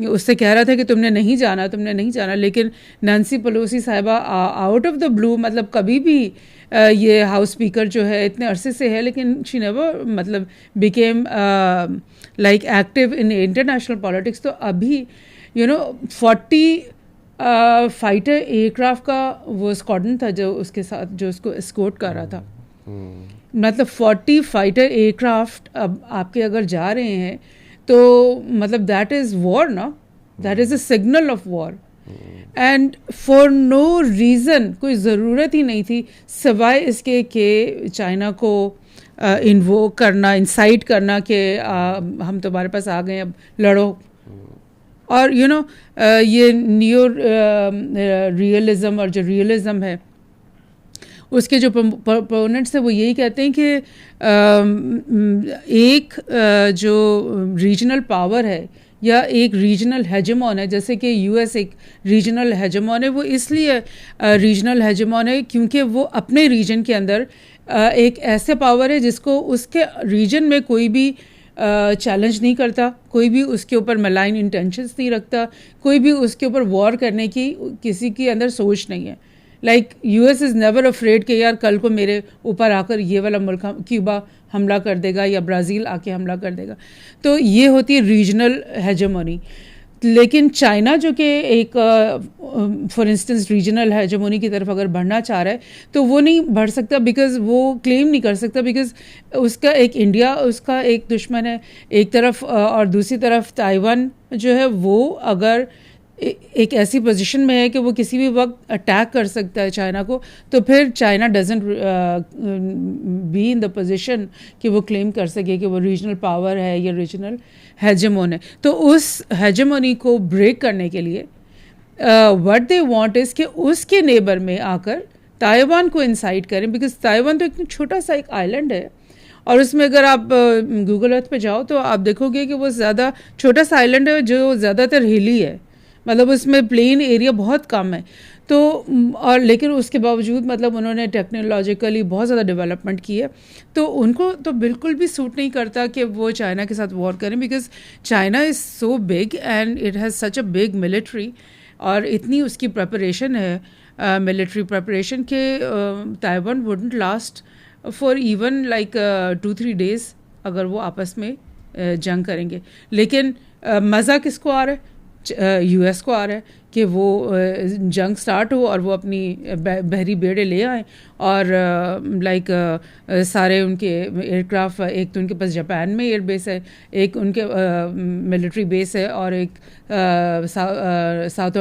उससे कह रहा था कि तुमने नहीं जाना, लेकिन नैंसी पेलोसी साहिबा आउट ऑफ द ब्लू, मतलब कभी भी ये हाउस स्पीकर जो है इतने अरसे से है लेकिन शी नेवर मतलब became like active in international politics. तो अभी 40 फाइटर एयरक्राफ्ट का वो स्क्वाड्रन था जो उसके साथ जो उसको एस्कॉर्ट कर रहा था। मतलब 40 फाइटर एयरक्राफ्ट अब आपके अगर जा रहे हैं तो मतलब दैट इज़ वॉर ना, that is a signal of war. And for no reason, कोई ज़रूरत ही नहीं थी सिवाय इसके कि चाइना को इन्वोक करना, इंसाइट करना कि हम तुम्हारे पास आ गए, अब लड़ो। और ये नियो रियलिज़म और जो रियलिज़म है उसके जो प्रोपोनेंट्स हैं वो यही कहते हैं कि एक जो रीजनल पावर है या एक रीजनल हेजेमॉन है, जैसे कि US एक रीजनल हेजेमॉन है, वो इसलिए रीजनल हेजेमॉन है क्योंकि वो अपने रीजन के अंदर एक ऐसे पावर है जिसको उसके रीजन में कोई भी चैलेंज नहीं करता, कोई भी उसके ऊपर मलाइन इंटेंशंस नहीं रखता, कोई भी उसके ऊपर वॉर करने की किसी के अंदर सोच नहीं है। Like US is never afraid कि यार कल को मेरे ऊपर आकर ये वाला मुल्क क्यूबा हमला कर देगा या ब्राज़ील आके हमला कर देगा। तो ये होती है रीजनल हेजेमोनी। लेकिन चाइना जो कि एक फॉर इंस्टेंस रीजनल हेजेमोनी की तरफ अगर बढ़ना चाह रहा है तो वो नहीं बढ़ सकता, बिकॉज़ वो क्लेम नहीं कर सकता, बिकॉज़ उसका एक इंडिया उसका एक दुश्मन है एक तरफ, और दूसरी तरफ ताइवान जो है वो अगर एक ऐसी पोजीशन में है कि वो किसी भी वक्त अटैक कर सकता है चाइना को, तो फिर China doesn't be in the position कि वो क्लेम कर सके कि वो रीजनल पावर है या रीजनल हेजेमोन है। तो उस हेजेमोनी को ब्रेक करने के लिए व्हाट दे वांट इज़ कि उसके नेबर में आकर ताइवान को इंसाइट करें, बिकॉज ताइवान तो एक छोटा सा एक आइलैंड है और उसमें अगर आप गूगल अर्थ पे जाओ तो आप देखोगे कि वो ज़्यादा छोटा सा आइलैंड है जो ज़्यादातर हिली है, मतलब उसमें प्लेन एरिया बहुत कम है। तो और लेकिन उसके बावजूद मतलब उन्होंने टेक्नोलॉजिकली बहुत ज़्यादा डेवलपमेंट की है, तो उनको तो बिल्कुल भी सूट नहीं करता कि वो चाइना के साथ वॉर करें, because China is so big and it has such a big military, और इतनी उसकी प्रेपरेशन है मिलिट्री प्रेपरेशन के Taiwan wouldn't last for even like 2-3 days अगर वो आपस में जंग करेंगे। लेकिन मज़ा किसको आ रहा है? US को आ रहा है कि वो जंग स्टार्ट हो और वो अपनी बहरी बेड़े ले आए और लाइक सारे उनके एयरक्राफ्ट, एक तो उनके पास जापान में एयर बेस है, एक उनके मिलिट्री बेस है और एक साउथ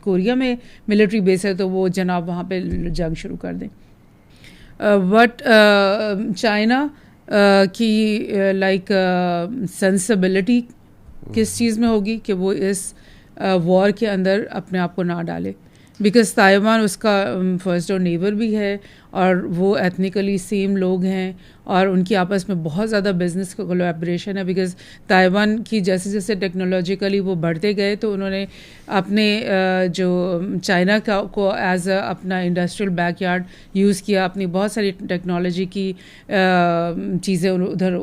कोरिया में मिलिट्री बेस है, तो वो जनाब वहाँ पे जंग शुरू कर दें. बट चाइना की लाइक सेंसिबिलिटी किस चीज़ में होगी कि वो इस वॉर के अंदर अपने आप को ना डाले, बिकॉज ताइवान उसका फर्स्ट डोर नेबर भी है और वो एथनिकली सेम लोग हैं और उनकी आपस में बहुत ज़्यादा बिजनेस का कोलैबोरेशन है. बिकॉज ताइवान की जैसे जैसे टेक्नोलॉजिकली वो बढ़ते गए तो उन्होंने अपने जो चाइना का को एज अ अपना इंडस्ट्रियल बैकयार्ड यूज़ किया, अपनी बहुत सारी टेक्नोलॉजी की चीज़ें उधर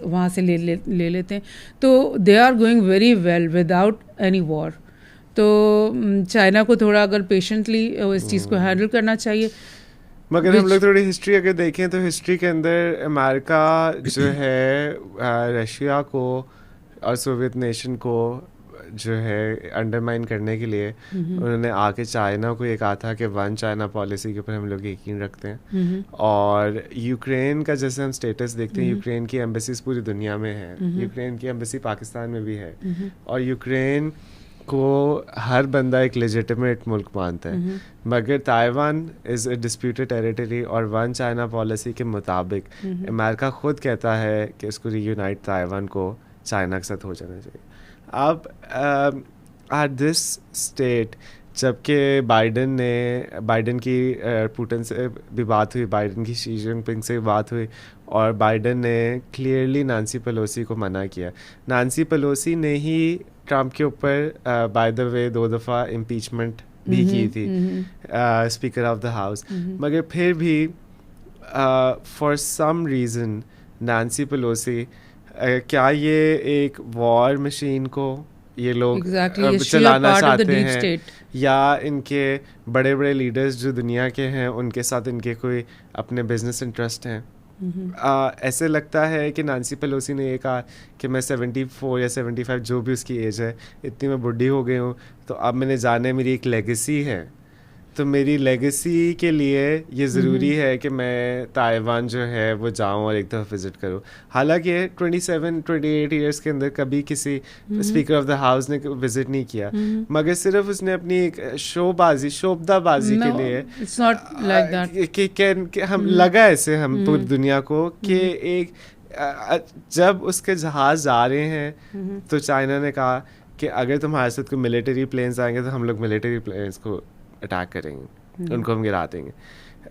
वहाँ से ले लेते हैं. तो they are going very well without any war. तो चाइना को थोड़ा अगर पेशेंटली इस चीज़ को हैंडल करना चाहिए. मगर हम लोग थोड़ी हिस्ट्री अगर देखें तो हिस्ट्री के अंदर अमेरिका जो है रशिया को और सोवियत नेशन को जो है अंडरमाइन करने के लिए उन्होंने आके चाइना को ये कहा था कि वन चाइना पॉलिसी के ऊपर हम लोग यकीन रखते हैं. और यूक्रेन का जैसे हम स्टेटस देखते हैं, यूक्रेन की एम्बेसीज पूरी दुनिया में है, यूक्रेन की एम्बेसी पाकिस्तान में भी है और यूक्रेन को हर बंदा एक लेजिटिमेट मुल्क मानता है. मगर Taiwan is a disputed territory और वन चाइना पॉलिसी के मुताबिक अमेरिका खुद कहता है कि उसको रीयूनाइट ताइवान को चाइना के साथ हो जाना चाहिए. अब एट दिस स्टेट जबकि बाइडन की पुतिन से भी बात हुई, बाइडन की शी जिनपिंग से बात हुई और बाइडन ने क्लियरली नांसी पेलोसी को मना किया. नांसी पेलोसी ने ही ट्रम्प के ऊपर बाय द वे 2 दफ़ा इम्पीचमेंट भी की थी स्पीकर ऑफ द हाउस. मगर फिर भी फॉर सम रीज़न नांसी पेलोसी क्या ये एक वॉर मशीन को ये लोग चलाना चाहते हैं या इनके बड़े बड़े लीडर्स जो दुनिया के हैं उनके साथ इनके कोई अपने बिजनेस इंटरेस्ट हैं. ऐसे लगता है कि नांसी पेलोसी ने ये कहा कि मैं 74 या 75 जो भी उसकी एज है इतनी मैं बुढ़ी हो गई हूँ, तो अब मैंने जाने मेरी एक लेगेसी है, तो मेरी लेगेसी के लिए ये ज़रूरी है कि मैं ताइवान जो है वो जाऊँ और एक दफ़ा विज़िट करूँ. हालांकि 27-28 ईयर्स के अंदर कभी किसी स्पीकर ऑफ द हाउस ने विज़िट नहीं किया, मगर सिर्फ उसने अपनी एक शोबदाबाजी के लिए it's not like that. कि हम लगा ऐसे हम पूरी दुनिया को कि एक जब उसके जहाज़ जा रहे हैं तो चाइना ने कहा कि अगर तुम्हारे साथ कोई मिलिट्री प्लेन्स आएंगे तो हम लोग मिलिट्री प्लेन्स को अटैक करेंगे, उनको हम गिरा देंगे.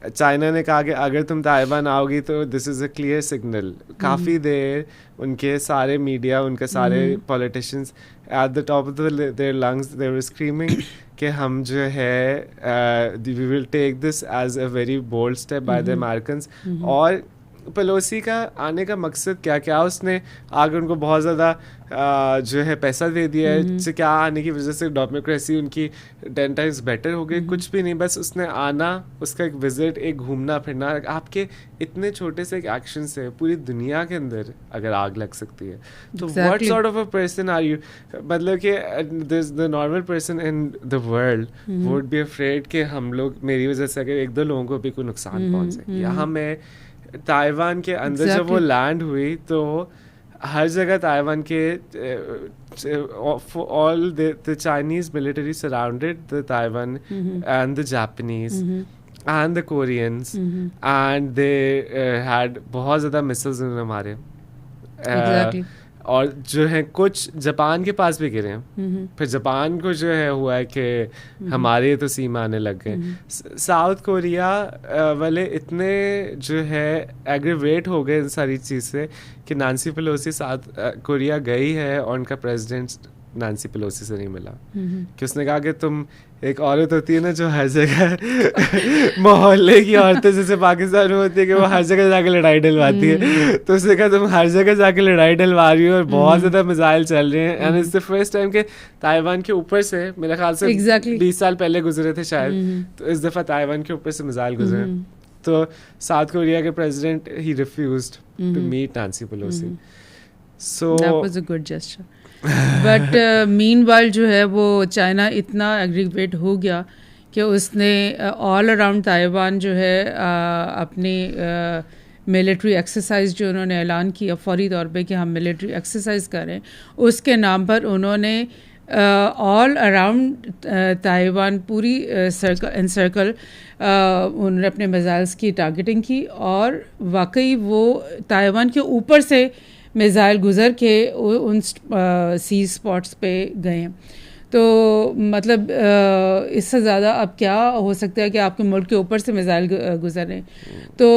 चाइना ने कहा कि अगर तुम ताइवान आओगी तो this is a clear signal. काफ़ी देर उनके सारे मीडिया, उनके सारे politicians at the top of their lungs they were screaming कि हम जो है we will take this as a very bold step by the Americans. और पेलोसी का आने का मकसद क्या उसने आगे उनको बहुत ज़्यादा जो है पैसा दे दिया है, इससे क्या आने की वजह से डेमोक्रेसी उनकी 10 टाइम्स बेटर हो गई. कुछ भी नहीं, बस उसने आना, उसका एक विजिट, एक घूमना फिरना. आपके इतने छोटे से एक एक्शन से पूरी दुनिया के अंदर अगर आग लग सकती है तो what sort of a person are you. मतलब कि the normal person in the world would be afraid कि हम लोग मेरी वजह से अगर 1-2 लोगों को भी कोई नुकसान पहुंचे. यहाँ मैं ताइवान के अंदर जब वो लैंड हुई तो हर जगह ताइवान के all the Chinese military surrounded the Taiwan and the Japanese and the Koreans and they had बहुत ज़्यादा मिसाइल्स उन्होंने मारे. और जो है कुछ जापान के पास भी गिरे हैं. फिर जापान को जो है हुआ है कि हमारे तो सीमा आने लग गए. साउथ कोरिया वाले इतने जो है एग्रीवेट हो गए इन सारी चीज़ से कि नांसी पेलोसी साउथ कोरिया गई है और उनका प्रेसिडेंट नांसी पेलोसी से नहीं मिला. कि उसने कहा कि तुम एक औरत होती है ना जो हर जगह मोहल्ले की औरतें जैसे पाकिस्तान में होती है कि वो हर जगह जाके लड़ाई डलवाती है, तो उसने कहा तुम हर जगह जाके लड़ाई डलवा रही हो और बहुत ज़्यादा मिसाइल चल रहे हैं. And it's the first time के ताइवान के ऊपर से मेरे ख्याल से 20 साल पहले गुजरे थे शायद, तो इस दफ़ा ताइवान के ऊपर से मिसाइल गुजरे. तो साउथ कोरिया के प्रेसिडेंट ही refused to meet Nancy Pelosi. So that was a good gesture. But meanwhile जो है वो चाइना इतना एग्रीवेट हो गया कि उसने ऑल अराउंड ताइवान जो है अपनी मिलिट्री एक्सरसाइज जो उन्होंने ऐलान किया फौरी तौर पे कि हम मिलिट्री एक्सरसाइज करें, उसके नाम पर उन्होंने ऑल अराउंड ताइवान पूरी सर्कल उन्होंने अपने मिसाइल्स की टारगेटिंग की और वाकई वो ताइवान के ऊपर से मिसाइल गुजर के उन सी स्पॉट्स पे गए हैं। तो मतलब इससे ज़्यादा अब क्या हो सकता है कि आपके मुल्क के ऊपर से मिसाइल गुजरें। तो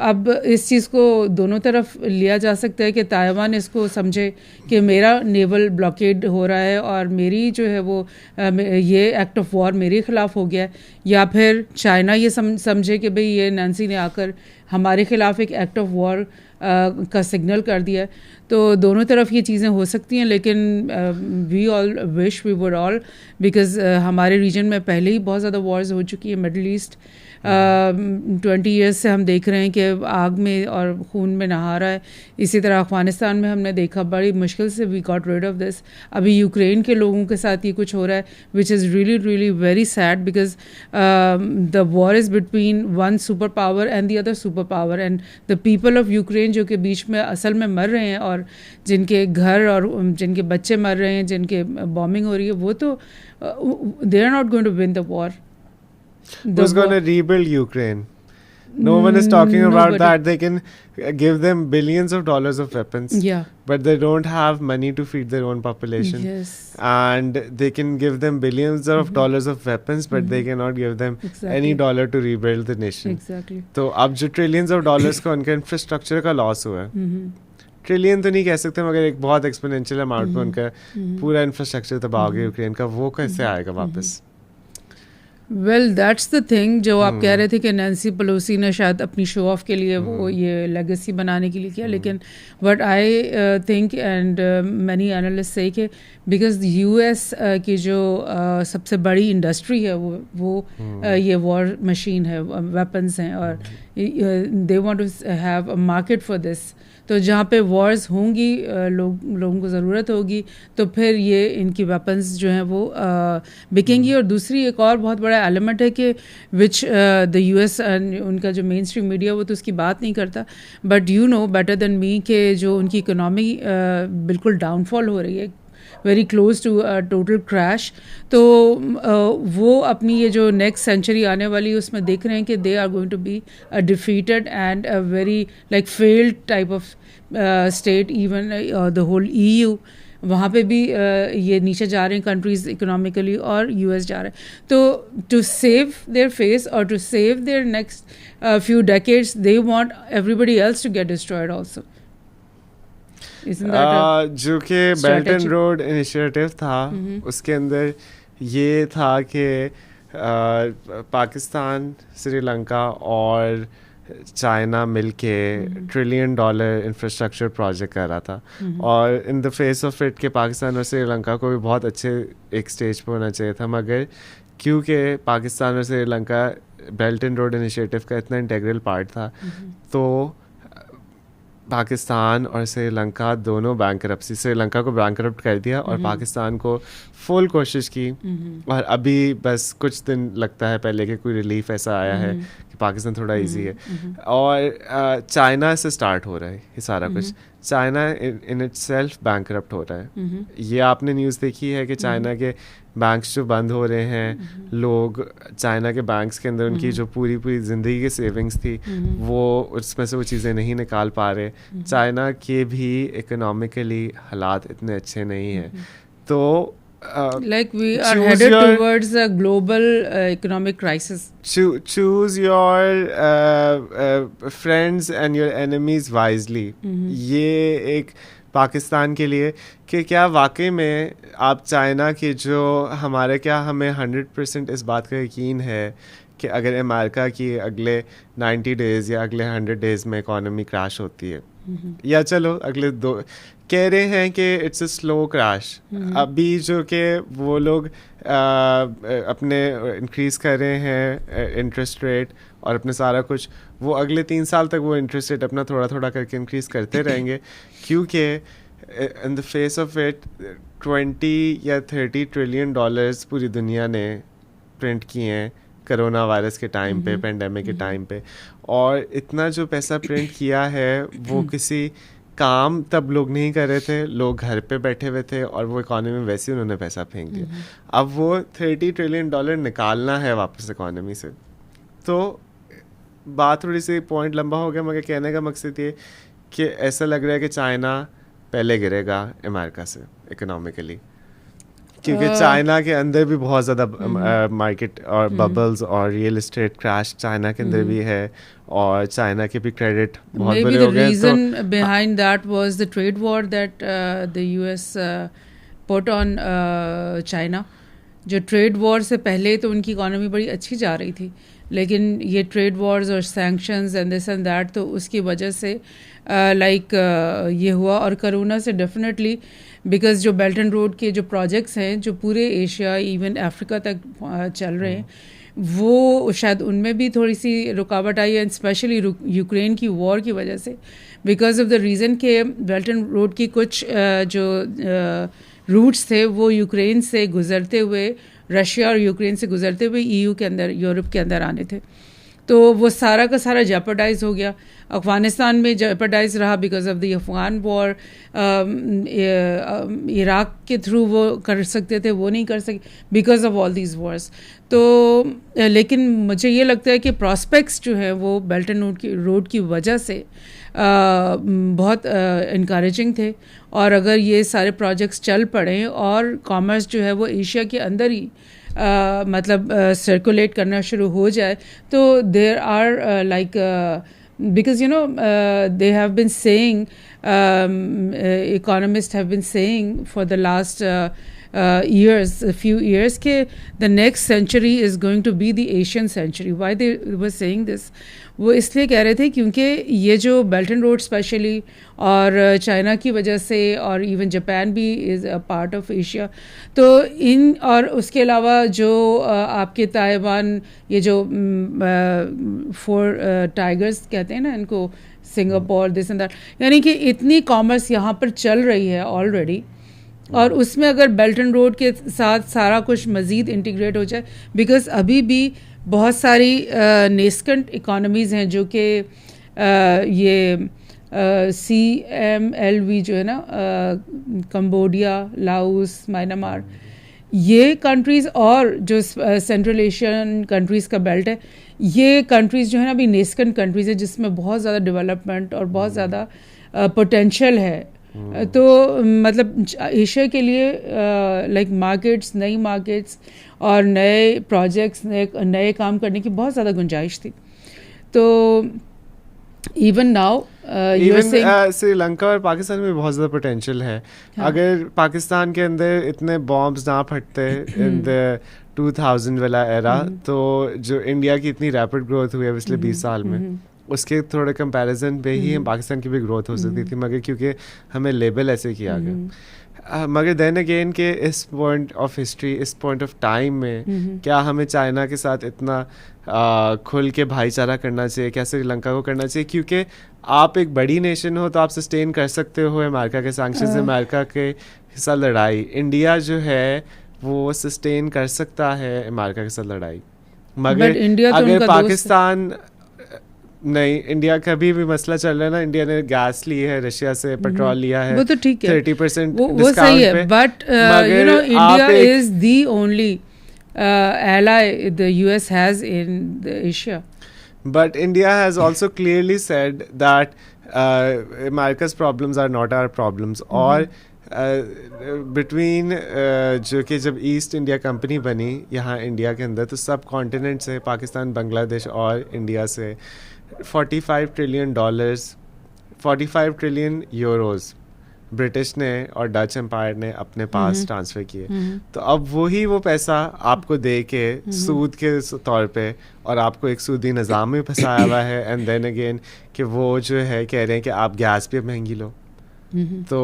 अब इस चीज़ को दोनों तरफ लिया जा सकता है कि ताइवान इसको समझे कि मेरा नेवल ब्लॉकेड हो रहा है और मेरी जो है वो ये एक्ट ऑफ वॉर मेरे ख़िलाफ़ हो गया है, या फिर चाइना ये समझे कि भाई ये नैन्सी ने आकर हमारे ख़िलाफ़ एक एक्ट ऑफ वॉर का सिग्नल कर दिया है। तो दोनों तरफ ये चीज़ें हो सकती हैं, लेकिन we all wish we would all, because हमारे रीजन में पहले ही बहुत ज़्यादा वॉर्स हो चुकी है। मिडल ईस्ट 20 ईयर्स से हम देख रहे हैं कि आग में और खून में नहा रहा है। इसी तरह अफ़गानिस्तान में हमने देखा बड़ी मुश्किल से we got rid of this. अभी यूक्रेन के लोगों के साथ ये कुछ हो रहा है, which is really really very sad, because the war is between one super power and the other super power, and the people of Ukraine जो कि बीच में असल में मर रहे हैं और जिनके घर और जिनके बच्चे मर रहे हैं, जिनके बॉम्बिंग हो रही है, वो तो they are not going to win the war. Who's going to rebuild Ukraine? No one is talking about that. They can give them billions of dollars of weapons, Yeah. but they don't have money to feed their own population. Yes. And they can give them billions of dollars of weapons, but they cannot give them any dollar to rebuild the nation. Exactly. तो अब जो trillions of dollars का उनका infrastructure का loss हुआ है, trillion तो नहीं कह सकते मगर एक बहुत एक्सपोनेंशियल अमाउंट में उनका पूरा इंफ्रास्ट्रक्चर तबाह हो गया यूक्रेन का, वो कैसे आएगा वापस? वेल दैट्स द थिंग जो आप कह रहे थे कि नैन्सी पेलोसी ने शायद अपनी शो ऑफ के लिए वो ये लेगेसी बनाने के लिए किया, लेकिन what I think and many analyst से कि बिकॉज यूएस की जो सबसे बड़ी इंडस्ट्री है वो ये वॉर मशीन है, वेपन्स हैं, और they want to have a market for this. तो जहाँ पे वॉर्स होंगी, लोगों को ज़रूरत होगी, तो फिर ये इनकी वेपन्स जो हैं वो बिकेंगी। और दूसरी एक और बहुत बड़ा एलिमेंट है कि विच द यूएस उनका जो मेन स्ट्रीम मीडिया वो तो उसकी बात नहीं करता, but you know better than me कि जो उनकी इकोनॉमी बिल्कुल डाउनफॉल हो रही है, very close to total crash. तो वो अपनी ये जो नेक्स्ट सेंचुरी आने वाली है उसमें देख रहे हैं कि they are going to be a defeated and a very like failed type of state, even the whole EU वहाँ पे भी ये नीचे जा रहे हैं कंट्रीज इकोनॉमिकली, और यूएस जा रहे हैं। तो टू सेव देयर फेस और to save their next few decades they want everybody else to get destroyed also. जो कि बेल्ट एंड रोड इनिशिएटिव था, उसके अंदर ये था कि पाकिस्तान, श्रीलंका और चाइना मिलके $1 ट्रिलियन इंफ्रास्ट्रक्चर प्रोजेक्ट कर रहा था, और in the face of it के पाकिस्तान और श्रीलंका को भी बहुत अच्छे एक स्टेज पर होना चाहिए था, मगर क्योंकि पाकिस्तान और Sri Lanka belt and road initiative का इतना इंटेग्रल पार्ट था, तो पाकिस्तान और श्रीलंका दोनों बैंकरप्सी, श्रीलंका को बैंकरप्ट कर दिया और पाकिस्तान को फुल कोशिश की, और अभी बस कुछ दिन लगता है पहले कि कोई रिलीफ ऐसा आया है कि पाकिस्तान थोड़ा इजी है। और चाइना से स्टार्ट हो रहा है ये सारा कुछ। चाइना इन इटसेल्फ बैंकरप्ट हो रहा है। ये आपने न्यूज़ देखी है कि चाइना के बैंक्स जो बंद हो रहे हैं, लोग चाइना के बैंक्स के अंदर उनकी जो पूरी ज़िंदगी की सेविंग्स थी वो उसमें से वो चीज़ें नहीं निकाल पा रहे। चाइना के भी इकोनॉमिकली हालात इतने अच्छे नहीं हैं। तो like we are headed towards a global economic crisis. Choose your friends and your enemies wisely. ये एक पाकिस्तान के लिए कि क्या वाकई में आप चाइना की जो हमें 100% इस बात का यकीन है कि अगर अमेरिका की अगले 90 डेज़ या अगले 100 डेज़ में इकॉनमी क्रैश होती है, या चलो अगले 2 कह रहे हैं कि इट्स अ स्लो क्रैश, अभी जो कि वो लोग अपने इंक्रीज़ कर रहे हैं इंटरेस्ट रेट और अपने सारा कुछ, वो अगले 3 साल तक वो इंटरेस्ट रेट अपना थोड़ा थोड़ा करके इंक्रीज़ करते रहेंगे, क्योंकि in the face of it 20 या 30 ट्रिलियन डॉलर्स पूरी दुनिया ने प्रिंट किए हैं कोरोना वायरस के टाइम पे, पेंडेमिक के टाइम पे, और इतना जो पैसा प्रिंट किया है वो किसी काम तब लोग नहीं कर रहे थे, लोग घर पे बैठे हुए थे और वो इकोनॉमी में वैसे ही उन्होंने पैसा फेंक दिया। अब वो 30 ट्रिलियन डॉलर निकालना है वापस इकोनॉमी से। तो बात थोड़ी सी पॉइंट लंबा हो गया, मगर कहने का मकसद ये कि ऐसा लग रहा है कि चाइना पहले गिरेगा अमेरिका से इकोनॉमिकली, क्योंकि चाइना के अंदर भी बहुत ज़्यादा मार्केट और बबल्स और रियल एस्टेट क्रैश चाइना के अंदर भी है, और चाइना के भी क्रेडिट बहुत बड़े हो गए। Maybe the reason behind that was the trade war that the US put on China. जो ट्रेड वॉर से पहले तो उनकी इकोनॉमी बड़ी अच्छी जा रही थी, लेकिन ये ट्रेड वॉर्स और sanctions and this and that, तो उसकी वजह से ये हुआ। और कोरोना से डेफिनेटली, बिकॉज जो बेल्ट एंड रोड के जो प्रोजेक्ट्स हैं जो पूरे एशिया इवन अफ्रीका तक चल रहे हैं, वो शायद उनमें भी थोड़ी सी रुकावट आई है, स्पेशली यूक्रेन की वॉर की वजह से, बिकॉज ऑफ द रीज़न के बेल्ट एंड रोड की कुछ जो रूट्स थे वो यूक्रेन से गुजरते हुए, रशिया और यूक्रेन से गुजरते हुए ईयू के अंदर, यूरोप के अंदर आने थे। तो वो सारा का सारा जेपरडाइज हो गया। अफ़गानिस्तान में जेपरडाइज रहा because of the Afghan war. Iraq के थ्रू वो कर सकते थे, वो नहीं कर सके because of all these Wars. तो लेकिन मुझे ये लगता है कि प्रॉस्पेक्ट्स जो है वो बेल्ट एंड रोड की वजह से बहुत इनकरेजिंग थे। और अगर ये सारे प्रोजेक्ट्स चल पड़े और कॉमर्स जो है वो एशिया के अंदर ही मतलब सर्कुलेट करना शुरू हो जाए, तो there are like because they have been saying, economists have been saying for the last few years कि the next century is going to be the Asian century. Why they were saying this? वो इसलिए कह रहे थे क्योंकि ये जो belt and road specially और चाइना की वजह से, और इवन जापान भी is a part of Asia, तो इन और उसके अलावा जो आपके ताइवान, ये जो 4 टाइगर्स कहते हैं ना इनको, सिंगापुर, दिस एंड दैट, यानी कि इतनी कॉमर्स यहाँ पर चल रही है ऑलरेडी, और उसमें अगर बेल्ट एंड रोड के साथ सारा कुछ मज़ीद इंटीग्रेट हो जाए, बिकॉज अभी भी बहुत सारी नेस्केंट इकोनॉमीज़ हैं जो कि ये CMLV जो है ना, कंबोडिया, लाओस, म्यांमार, ये कंट्रीज़ और जो सेंट्रल एशियन कंट्रीज़ का बेल्ट है, ये कंट्रीज़ जो है ना अभी नेस्केंट कंट्रीज़ है जिसमें बहुत ज़्यादा डेवलपमेंट और बहुत ज़्यादा पोटेंशियल है। तो मतलब एशिया के लिए लाइक मार्केट्स, नई मार्केट्स और नए प्रोजेक्ट्स, नए काम करने की बहुत ज़्यादा गुंजाइश थी। तो इवन नाउ श्रीलंका और पाकिस्तान में बहुत ज़्यादा पोटेंशियल है। हाँ. अगर पाकिस्तान के अंदर इतने बॉम्ब्स ना फटते इन द 2000 वाला एरा, तो जो इंडिया की इतनी रैपिड ग्रोथ हुई है पिछले 20 साल में, उसके थोड़े कंपैरिजन पे ही पाकिस्तान की भी ग्रोथ हो सकती थी, मगर क्योंकि हमें लेबल ऐसे किया गया। मगर देन अगेन के इस पॉइंट ऑफ हिस्ट्री, इस पॉइंट ऑफ टाइम में क्या हमें चाइना के साथ इतना खुल के भाईचारा करना चाहिए, क्या श्रीलंका को करना चाहिए? क्योंकि आप एक बड़ी नेशन हो तो आप सस्टेन कर सकते हो अमेरिका के सैंक्शंस, अमेरिका के साथ लड़ाई। इंडिया जो है वो सस्टेन कर सकता है अमेरिका के साथ लड़ाई, मगर अगर पाकिस्तान नहीं, इंडिया का भी मसला चल रहा है ना, इंडिया ने गैस ली है रशिया से, पेट्रोल लिया है, वो तो ठीक है, 30% वो सही है, but India is the only ally the US has in the Asia. But India has also clearly said that America's problems are not our problems. और बिटवीन जो कि जब ईस्ट इंडिया कंपनी बनी यहाँ इंडिया के अंदर, तो सब कॉन्टिनेंट से, पाकिस्तान, बांग्लादेश और इंडिया से $45 ट्रिलियन, 45 ट्रिलियन यूरोज़ ब्रिटिश ने और डच एम्पायर ने अपने पास ट्रांसफ़र किए। तो अब वो पैसा आपको दे के सूद के तौर पे, और आपको एक सूदी निज़ाम में फंसाया हुआ है, एंड देन अगेन कि वो जो है कह रहे हैं कि आप गैस भी महंगी लो। तो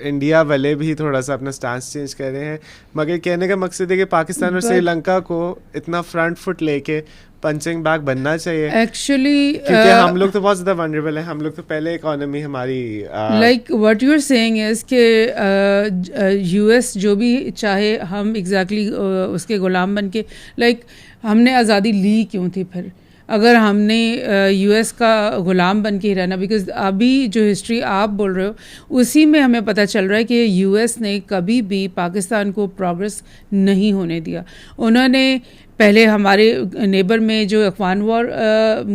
इंडिया वाले भी थोड़ा सा अपना स्टांस चेंज कर रहे हैं, मगर कहने का मकसद है कि पाकिस्तान और श्रीलंका को इतना फ्रंट फुट लेके पंचिंग बैग बनना चाहिए एक्चुअली, क्योंकि हम लोग तो बहुत ज़्यादा वनरेबल हैं, हम लोग तो पहले इकोनॉमी हमारी like what you are saying is के यूएस जो भी चाहे हम एग्जैक्टली उसके गुलाम बन के, लाइक हमने आज़ादी ली क्यों थी फिर, अगर हमने यूएस का ग़ुलाम बन के ही रहना, बिकॉज अभी जो हिस्ट्री आप बोल रहे हो उसी में हमें पता चल रहा है कि यूएस ने कभी भी पाकिस्तान को प्रोग्रेस नहीं होने दिया। उन्होंने पहले हमारे नेबर में जो अफगान वॉर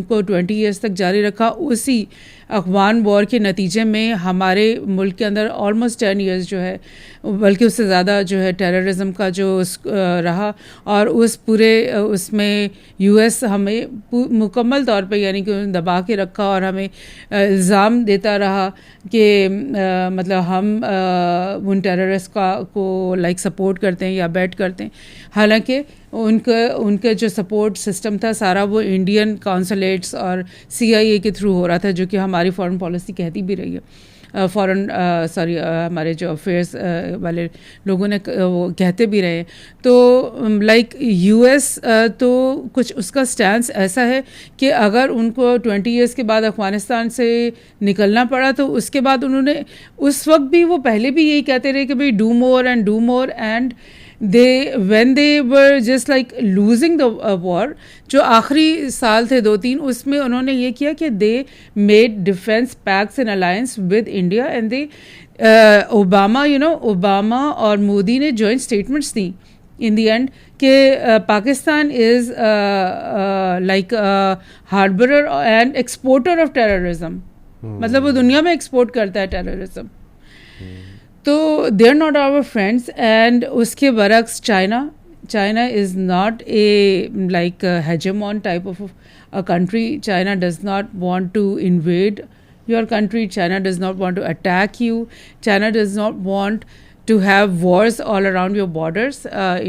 को 20 इयर्स तक जारी रखा, उसी अफगान वॉर के नतीजे में हमारे मुल्क के अंदर ऑलमोस्ट 10 इयर्स जो है, बल्कि उससे ज़्यादा जो है टेररिज्म का जो रहा, और उस पूरे उसमें यूएस हमें मुकम्मल तौर पे यानी कि दबा के रखा और हमें इल्ज़ाम देता रहा कि मतलब हम उन टेररिस्ट को लाइक सपोर्ट करते हैं या बैट करते हैं। हालांकि उनका जो सपोर्ट सिस्टम था सारा वो इंडियन कॉन्सुलेट्स और CIA के थ्रू हो रहा था, जो कि हमारी फॉरेन पॉलिसी कहती भी रही है। हमारे जो अफेयर्स वाले लोगों ने वो कहते भी रहे। तो लाइक यूएस तो कुछ उसका स्टैंस ऐसा है कि अगर उनको 20 इयर्स के बाद अफ़गानिस्तान से निकलना पड़ा तो उसके बाद उन्होंने उस वक्त भी, वो पहले भी यही कहते रहे कि भाई do more and when they were just like losing the war, जो आखिरी साल थे 2-3, उसमें उन्होंने ये किया कि they made defense pacts in alliance with India and they Obama और मोदी ने joint statements the in the end कि Pakistan is like a harborer and exporter of terrorism, मतलब वो दुनिया में एक्सपोर्ट करता है टेररिज्म। तो they are not our friends. And उसके बरक्स China is not a like hegemon type of a country. China does not want to invade your country, China does not want to attack you, China does not want to have wars all around your borders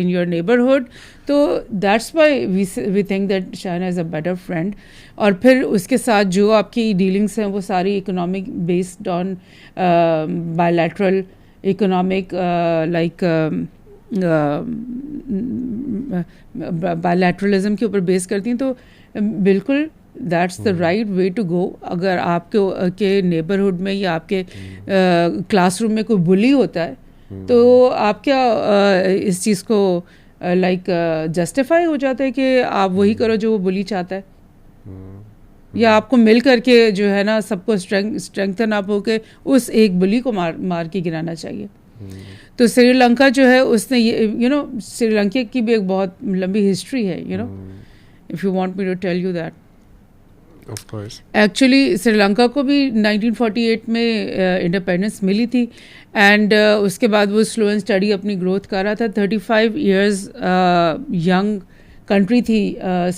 in your neighborhood. तो that's why we think that China is a better friend. और फिर उसके साथ जो आपकी dealings हैं वो सारी economic based on bilateral economic like bilateralism के ऊपर बेस करती हैं। तो बिल्कुल that's the right way to go. अगर आपके के नेबरहुड में या आपके क्लासरूम में कोई बुली होता है तो आप क्या इस चीज़ को लाइक जस्टिफाई हो जाता है कि आप वही करो जो वो बुली चाहता है, या आपको मिल करके जो है ना सबको स्ट्रेंथन अप होके उस एक बुली को मार के गिराना चाहिए। तो श्रीलंका जो है उसने ये श्रीलंका की भी एक बहुत लंबी हिस्ट्री है, if you want me to tell you that. Of course. Actually Sri Lanka को भी 1948 में इंडिपेंडेंस मिली थी एंड उसके बाद वो स्लो एंड स्टडी अपनी ग्रोथ कर रहा था। 35 इयर्स यंग कंट्री थी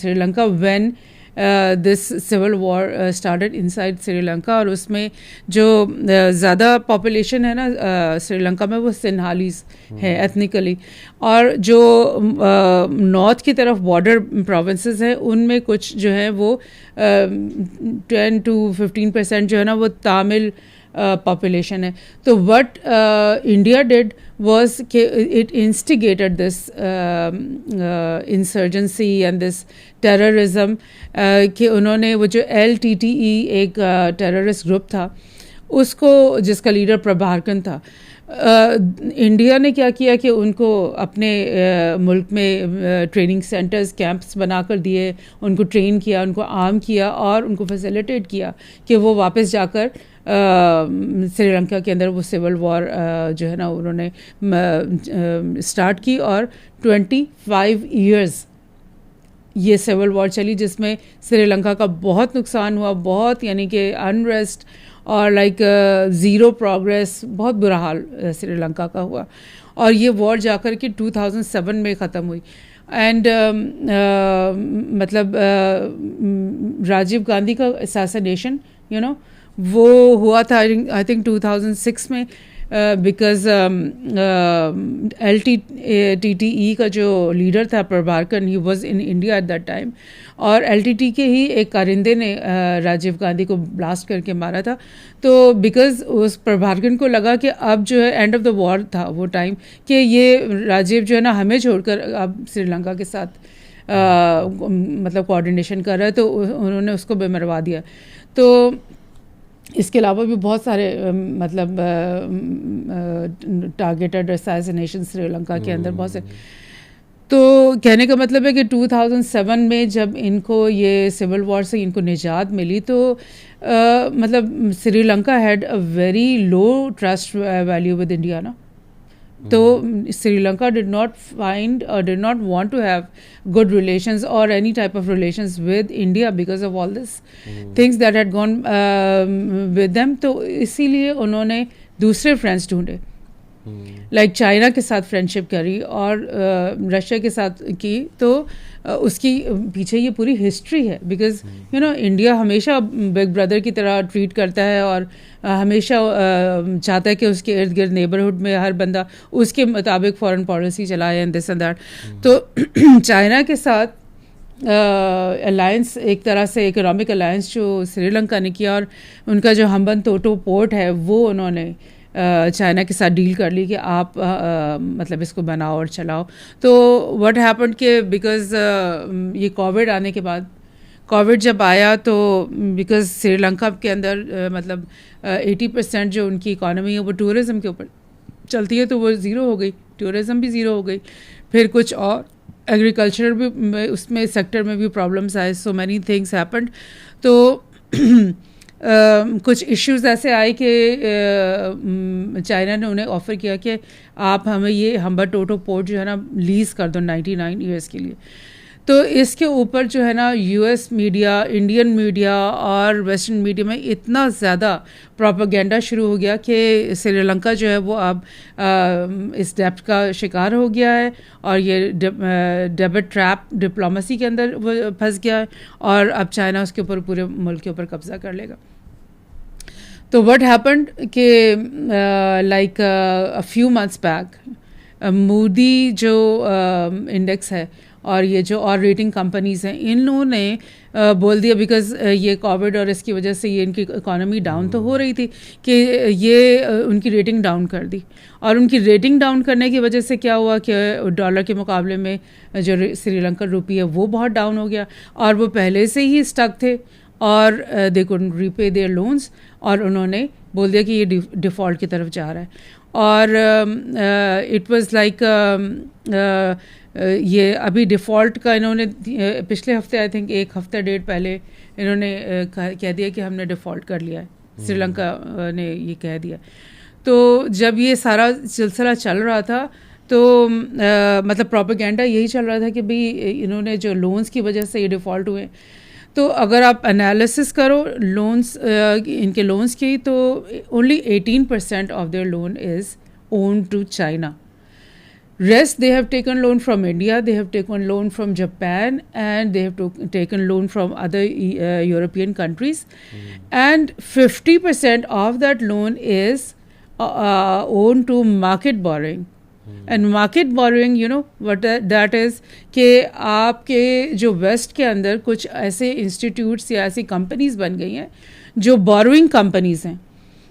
Sri Lanka when this civil war started inside Sri Lanka. और उसमें जो ज़्यादा पॉपुलेशन है ना श्रीलंका में वो सिन्हालीज है एथनिकली, और जो नॉर्थ की तरफ बॉर्डर प्रोविंसेस हैं उनमें कुछ जो है वो 10 to 15% जो है ना वो तमिल population है। तो what India did was it instigated this insurgency and this terrorism कि उन्होंने वो जो LTTE एक टेररिस्ट ग्रुप था उसको, जिसका लीडर प्रभाकरन था, इंडिया ने क्या किया कि उनको अपने मुल्क में ट्रेनिंग सेंटर्स कैंप्स बनाकर दिए, उनको ट्रेन किया, उनको आर्म किया और उनको फैसिलिटेट किया कि वो वापस जाकर श्रीलंका के अंदर वो सिविल वॉर जो है ना उन्होंने स्टार्ट की। और 25 इयर्स ये सिविल वॉर चली जिसमें श्रीलंका का बहुत नुकसान हुआ, बहुत यानी कि अनरेस्ट और लाइक ज़ीरो प्रोग्रेस, बहुत बुरा हाल श्रीलंका का हुआ। और ये वॉर जाकर के 2007 में ख़त्म हुई। एंड मतलब राजीव गांधी का असैसिनेशन वो हुआ था आई थिंक 2006 में, बिकॉज LTTE का जो लीडर था Prabhakaran, he was in India at that time. और LTT के ही एक कारिंदे ने राजीव गांधी को ब्लास्ट करके मारा था। तो बिकॉज उस प्रभाकरन को लगा कि अब जो है एंड ऑफ द वॉर था वो टाइम, कि ये राजीव जो है ना हमें छोड़कर अब श्रीलंका के साथ मतलब कोऑर्डिनेशन कर रहा है, तो उन्होंने उसको भी मरवा दिया। तो इसके अलावा भी बहुत सारे मतलब टारगेटेड असैसिनेशन श्रीलंका के अंदर बहुत से। तो कहने का मतलब है कि 2007 में जब इनको ये सिविल वॉर से इनको निजात मिली, तो मतलब Sri Lanka had a very low trust value with India ना। तो Sri Lanka did not find or did not want to have good relations or any type of relations with India because of all this things that had gone with them. तो इसीलिए उन्होंने दूसरे friends ढूंढे, like China के साथ friendship करी और Russia के साथ की। तो उसकी पीछे ये पूरी हिस्ट्री है, बिकॉज यू नो इंडिया हमेशा बिग ब्रदर की तरह ट्रीट करता है और हमेशा चाहता है कि उसके इर्द गिर्द नेबरहुड में हर बंदा उसके मुताबिक फॉरेन पॉलिसी चलाए एंड दिस एंड दैट। तो चाइना के साथ अलायंस, एक तरह से इकोनॉमिक अलायंस जो श्रीलंका ने किया, और उनका जो हम्बनतोटो पोर्ट है वो उन्होंने चाइना के साथ डील कर ली कि आप मतलब इसको बनाओ और चलाओ। तो व्हाट हैपेंड कि बिकॉज ये कोविड आने के बाद, कोविड जब आया तो बिकॉज श्रीलंका के अंदर मतलब 80% जो उनकी इकॉनमी है वो टूरिज़म के ऊपर चलती है, तो वो ज़ीरो हो गई, टूरिज़म भी ज़ीरो हो गई। फिर कुछ और एग्रीकल्चर भी उसमें सेक्टर में भी प्रॉब्लम्स आए, सो मैनी थिंग्स हैपेंड। तो कुछ इश्यूज ऐसे आए कि चाइना ने उन्हें ऑफ़र किया कि आप हमें ये हम्बनतोटो पोर्ट जो है ना लीज़ कर दो 99 ईयर्स के लिए। तो इसके ऊपर जो है ना US मीडिया, इंडियन मीडिया और वेस्टर्न मीडिया में इतना ज़्यादा प्रोपेगेंडा शुरू हो गया कि श्रीलंका जो है वो अब इस डेब्ट का शिकार हो गया है और ये डेबिट ट्रैप डिप्लोमेसी के अंदर वो फंस गया है, और अब चाइना उसके ऊपर पूरे मुल्क के ऊपर कब्ज़ा कर लेगा। तो व्हाट हैपेंड कि like a few months back Moody जो इंडेक्स है और ये जो और रेटिंग कंपनीज़ हैं, इन लोगों ने बोल दिया, बिकॉज ये कोविड और इसकी वजह से ये इनकी इकॉनमी डाउन तो हो रही थी, कि ये उनकी रेटिंग डाउन कर दी। और उनकी रेटिंग डाउन करने की वजह से क्या हुआ कि डॉलर के मुकाबले में जो श्रीलंकन रुपी है वो बहुत डाउन हो गया, और वो पहले से ही स्टक थे और they couldn't repay their loans, और उन्होंने बोल दिया कि ये डिफ़ॉल्ट की तरफ जा रहा है। और इट वाज लाइक ये अभी डिफ़ॉल्ट का इन्होंने पिछले हफ्ते, आई थिंक एक हफ्ता डेढ़ पहले इन्होंने कह दिया कि हमने डिफ़ॉल्ट कर लिया है, श्रीलंका ने ये कह दिया। तो जब ये सारा सिलसिला चल रहा था तो मतलब प्रोपेगेंडा यही चल रहा था कि भाई इन्होंने जो लोन्स की वजह से ये डिफ़ॉल्ट हुए। तो अगर आप एनालिसिस करो लोन्स, इनके लोन्स की, तो only 18% of their loan is own to China. Rest they have taken loan from India, they have taken loan from Japan, and they have taken loan from other European countries. And 50% of that loan is owned to market borrowing. And market borrowing, you know what that is, कि आपके जो waste के अंदर कुछ ऐसे institutes या ऐसी companies बन गई हैं जो बोरोइंग कंपनीज हैं,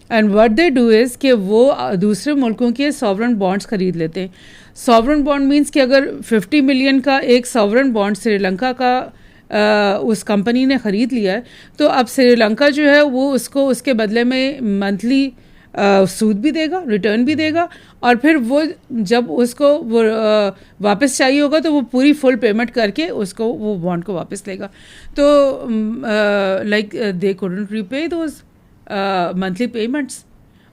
and what they do is कि वो दूसरे मुल्कों के सॉवरन बॉन्ड्स खरीद लेते हैं। सॉवरन बॉन्ड मीन्स कि अगर 50 मिलियन का एक सॉवरन बॉन्ड श्रीलंका का उस कंपनी ने ख़रीद लिया है, तो अब श्रीलंका जो है वो उसको उसके बदले में मंथली सूद भी देगा, रिटर्न भी देगा, और फिर वो जब उसको वो वापस चाहिए होगा तो वो पूरी फुल पेमेंट करके उसको वो बॉन्ड को वापस लेगा। तो like they couldn't repay those monthly payments,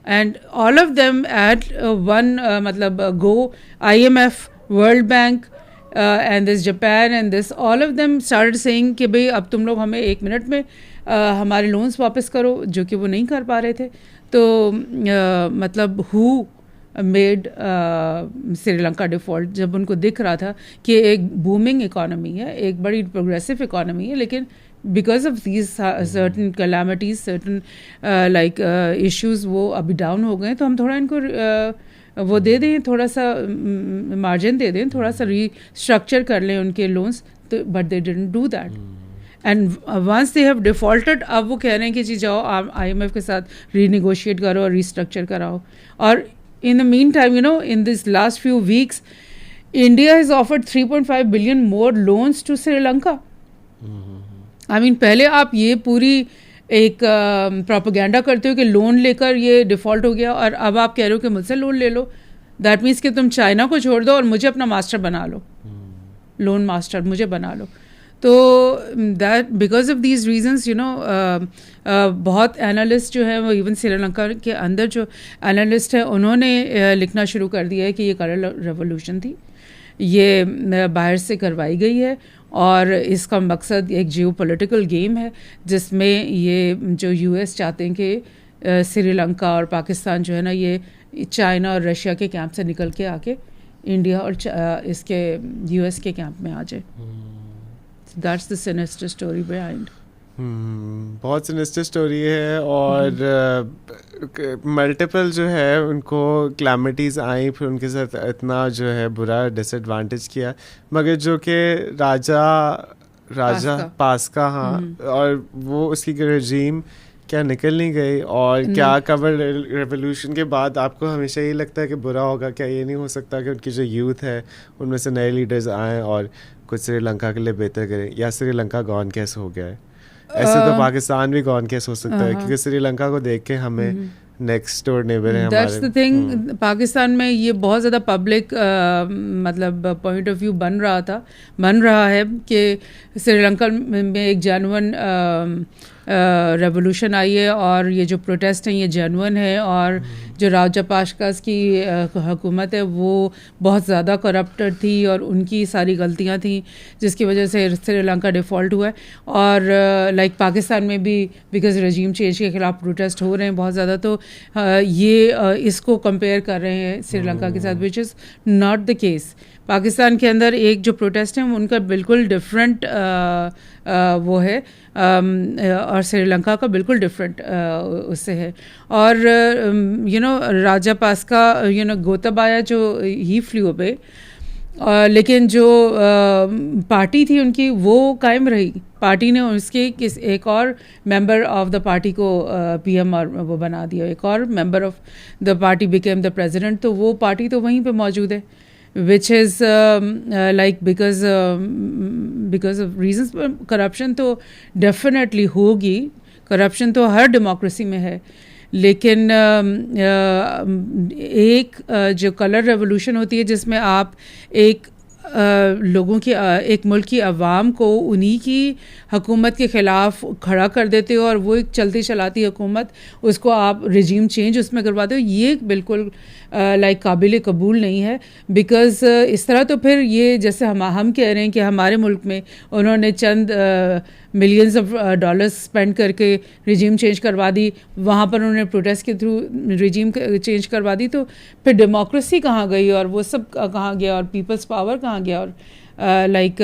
and all of them at one matlab go IMF, World Bank, and this Japan and this, all of them started saying कि भाई अब तुम लोग हमें 1 मिनट में हमारे लोन्स वापस करो, जो कि वो नहीं कर पा रहे थे। तो मतलब who made श्रीलंका डिफ़ॉल्ट, जब उनको दिख रहा था कि एक बूमिंग इकॉनमी है, एक बड़ी प्रोग्रेसिव इकॉनमी है, लेकिन because of these certain calamities, certain like issues, वो अभी डाउन हो गए। तो हम थोड़ा इनको वो दे दें, थोड़ा सा मार्जिन दे दें, थोड़ा सा रीस्ट्रक्चर कर लें उनके लोन्स, तो but they didn't do that. And once they have defaulted, अब वो कह रहे हैं कि जी जाओ आप IMF के साथ रीनिगोशिएट करो और रीस्ट्रक्चर कराओ. और in the mean time, you know, in this last few weeks India has offered 3.5 billion more loans to Sri Lanka. I mean, पहले आप ये पूरी एक प्रोपेगेंडा करते हो कि लोन लेकर ये डिफ़ॉल्ट हो गया, और अब आप कह रहे हो कि मुझसे लोन ले लो. दैट मीन्स कि तुम चाइना को छोड़ दो और मुझे अपना मास्टर बना लो, लोन मास्टर मुझे बना लो. तो that because of these reasons, you know, बहुत एनालिस्ट जो है वो इवन श्रीलंका के अंदर जो एनालिस्ट है उन्होंने लिखना शुरू कर दिया है कि ये कलर रेवोल्यूशन थी, ये बाहर से करवाई गई है, और इसका मकसद एक जियो पॉलिटिकल गेम है जिसमें ये जो US चाहते हैं कि श्रीलंका और पाकिस्तान जो है ना, ये चाइना और रशिया के कैंप से निकल के आके इंडिया और इसके US के कैंप में आ जाए. That's the sinister story behind. बहुत सिनिस्टर स्टोरी है, और मल्टीपल जो है उनको क्लैमिटीज़ आई, फिर उनके साथ इतना जो है बुरा डिसएडवांटेज किया, मगर जो कि राजा पास्का, हाँ, और वो उसकी रेजीम क्या निकल नहीं गई, और क्या कवर रेवोल्यूशन के बाद आपको हमेशा ये लगता है कि बुरा होगा. क्या ये नहीं हो सकता कि उनकी जो यूथ है उनमें से नए लीडर्स आएँ और कुछ श्रीलंका के लिए बेहतर करें, या श्रीलंका गॉन कैसे हो गया है? ऐसे तो पाकिस्तान भी गॉन कैसे हो सकता है, क्योंकि श्रीलंका को देख के हमें नेक्स्ट डोर नेबर है हमारे. That's the thing. पाकिस्तान में ये बहुत ज़्यादा पब्लिक मतलब पॉइंट ऑफ व्यू बन रहा है कि श्रीलंका में एक जेन्युइन रेवोल्यूशन आई है, और ये जो प्रोटेस्ट हैं ये जेन्युइन है, और जो राजापाक्सा की हुकूमत है वो बहुत ज़्यादा करप्टेड थी और उनकी सारी गलतियां थी जिसकी वजह से श्रीलंका डिफ़ॉल्ट हुआ है. और लाइक पाकिस्तान में भी बिकॉज रजीम चेंज के ख़िलाफ़ प्रोटेस्ट हो रहे हैं बहुत ज़्यादा, तो ये इसको कंपेयर कर रहे हैं श्रीलंका के साथ, which is not the case. Pakistan के अंदर एक जो प्रोटेस्ट है उनका बिल्कुल डिफरेंट वो है, और श्रीलंका का बिल्कुल डिफरेंट उससे है. और you know Rajapaksa, you know, Gotabaya जो ही फ्लू अवे, लेकिन जो पार्टी थी उनकी वो कायम रही. पार्टी ने उसके एक और मेंबर ऑफ द पार्टी को PM और वो बना दिया, एक और member of the party became the president. तो वो पार्टी तो वहीं पे मौजूद है, which is like because of reasons. Corruption तो डेफिनेटली होगी, करप्शन तो हर डेमोक्रेसी में है, लेकिन एक जो कलर रेवोल्यूशन होती है जिसमें आप एक लोगों की एक मुल्क की आवाम को उन्हीं की हुकूमत के ख़िलाफ़ खड़ा कर देते हो और वो एक चलती चलाती हुकूमत, उसको आप रजीम चेंज उसमें करवाते हो, ये बिल्कुल लाइक काबिल कबूल नहीं है. बिकॉज़ इस तरह तो फिर ये जैसे हम कह रहे हैं कि हमारे मुल्क में उन्होंने चंद मिलियंस ऑफ डॉलर्स स्पेंड करके रजीम चेंज करवा दी, वहाँ पर उन्होंने प्रोटेस्ट के थ्रू रजीम चेंज करवा दी, तो फिर डेमोक्रेसी कहाँ गई और वो सब कहाँ गया और पीपल्स पावर कहाँ गया, और like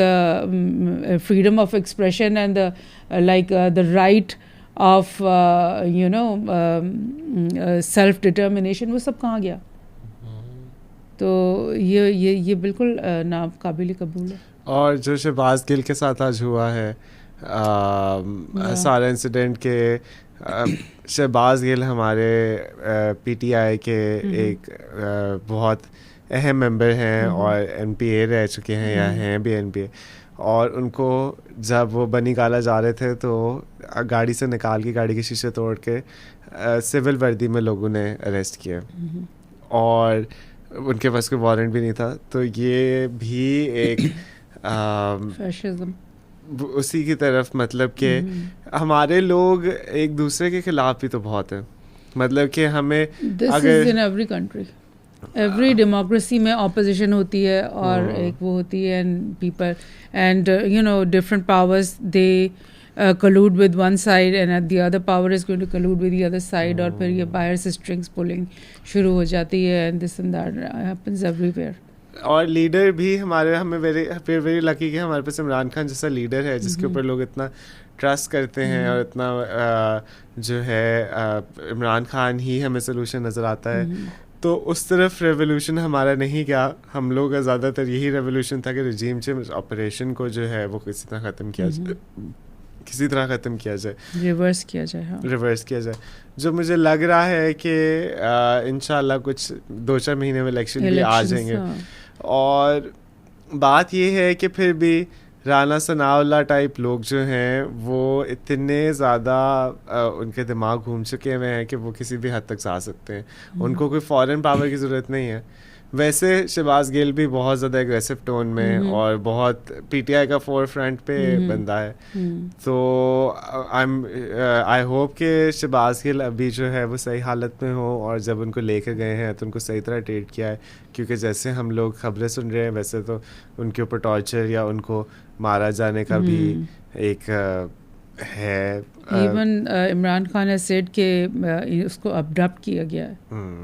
freedom of expression and like the right of you know self determination, वो सब कहाँ गया. तो ये बिल्कुल नाकाबिल कबूल है. और जो शहबाज गिल के साथ आज हुआ है सारा इंसिडेंट के, शहबाज गिल हमारे PTI के एक बहुत अहम मेंबर हैं और MPA रह चुके हैं या हैं भी MPA, और उनको जब वो बनी गाला जा रहे थे तो गाड़ी से निकाल के गाड़ी के शीशे तोड़ के सिविल वर्दी में लोगों ने अरेस्ट किया, और उनके पास कोई वारंट भी नहीं था. तो ये भी एक फैशिज्म उसी की तरफ, मतलब कि हमारे लोग एक दूसरे के खिलाफ भी तो बहुत है, मतलब कि हमें अगर in every country, every democracy में ऑपोजिशन होती है और एक वो होती है, and people and you know different powers they collude with one side and the other power is going to collude with the other side, और फिर ये बाहर से strings pulling शुरू हो जाती है, and this and that happens everywhere. और लीडर भी हमारे, हमें वेरी लकी कि हमारे पास इमरान खान जैसा लीडर है जिसके ऊपर लोग इतना ट्रस्ट करते हैं, और इतना जो है इमरान खान ही हमें सोल्यूशन नज़र आता है. तो उस तरफ रेवोल्यूशन हमारा नहीं गया, हम लोग का ज़्यादातर यही रेवोल्यूशन था कि रजीम चेंज ऑपरेशन को जो है वो किसी तरह ख़त्म किया जाए. किसी तरह ख़त्म किया जाए, रिवर्स किया जाए। हाँ, रिवर्स किया जाए, जो मुझे लग रहा है कि इंशाल्लाह कुछ 2-4 महीने में इलेक्शन भी आ जाएंगे। हाँ। और बात ये है कि फिर भी राना सनाउल्लाह टाइप लोग जो हैं वो इतने ज़्यादा उनके दिमाग घूम चुके हुए हैं कि वो किसी भी हद तक जा सकते हैं, उनको कोई फॉरेन पावर की ज़रूरत नहीं है। वैसे शहबाज गिल भी बहुत ज़्यादा एग्रेसिव टोन में और बहुत पीटीआई का फोर फ्रंट पे बंदा है, तो आई होप कि शहबाज गिल अभी जो है वो सही हालत में हो, और जब उनको लेकर गए हैं तो उनको सही तरह ट्रीट किया है, क्योंकि जैसे हम लोग खबरें सुन रहे हैं वैसे तो उनके ऊपर टॉर्चर या उनको मारा जाने का भी एक है। इवन इमरान खान ने सेड के उसको अब्डक्ट किया गया है,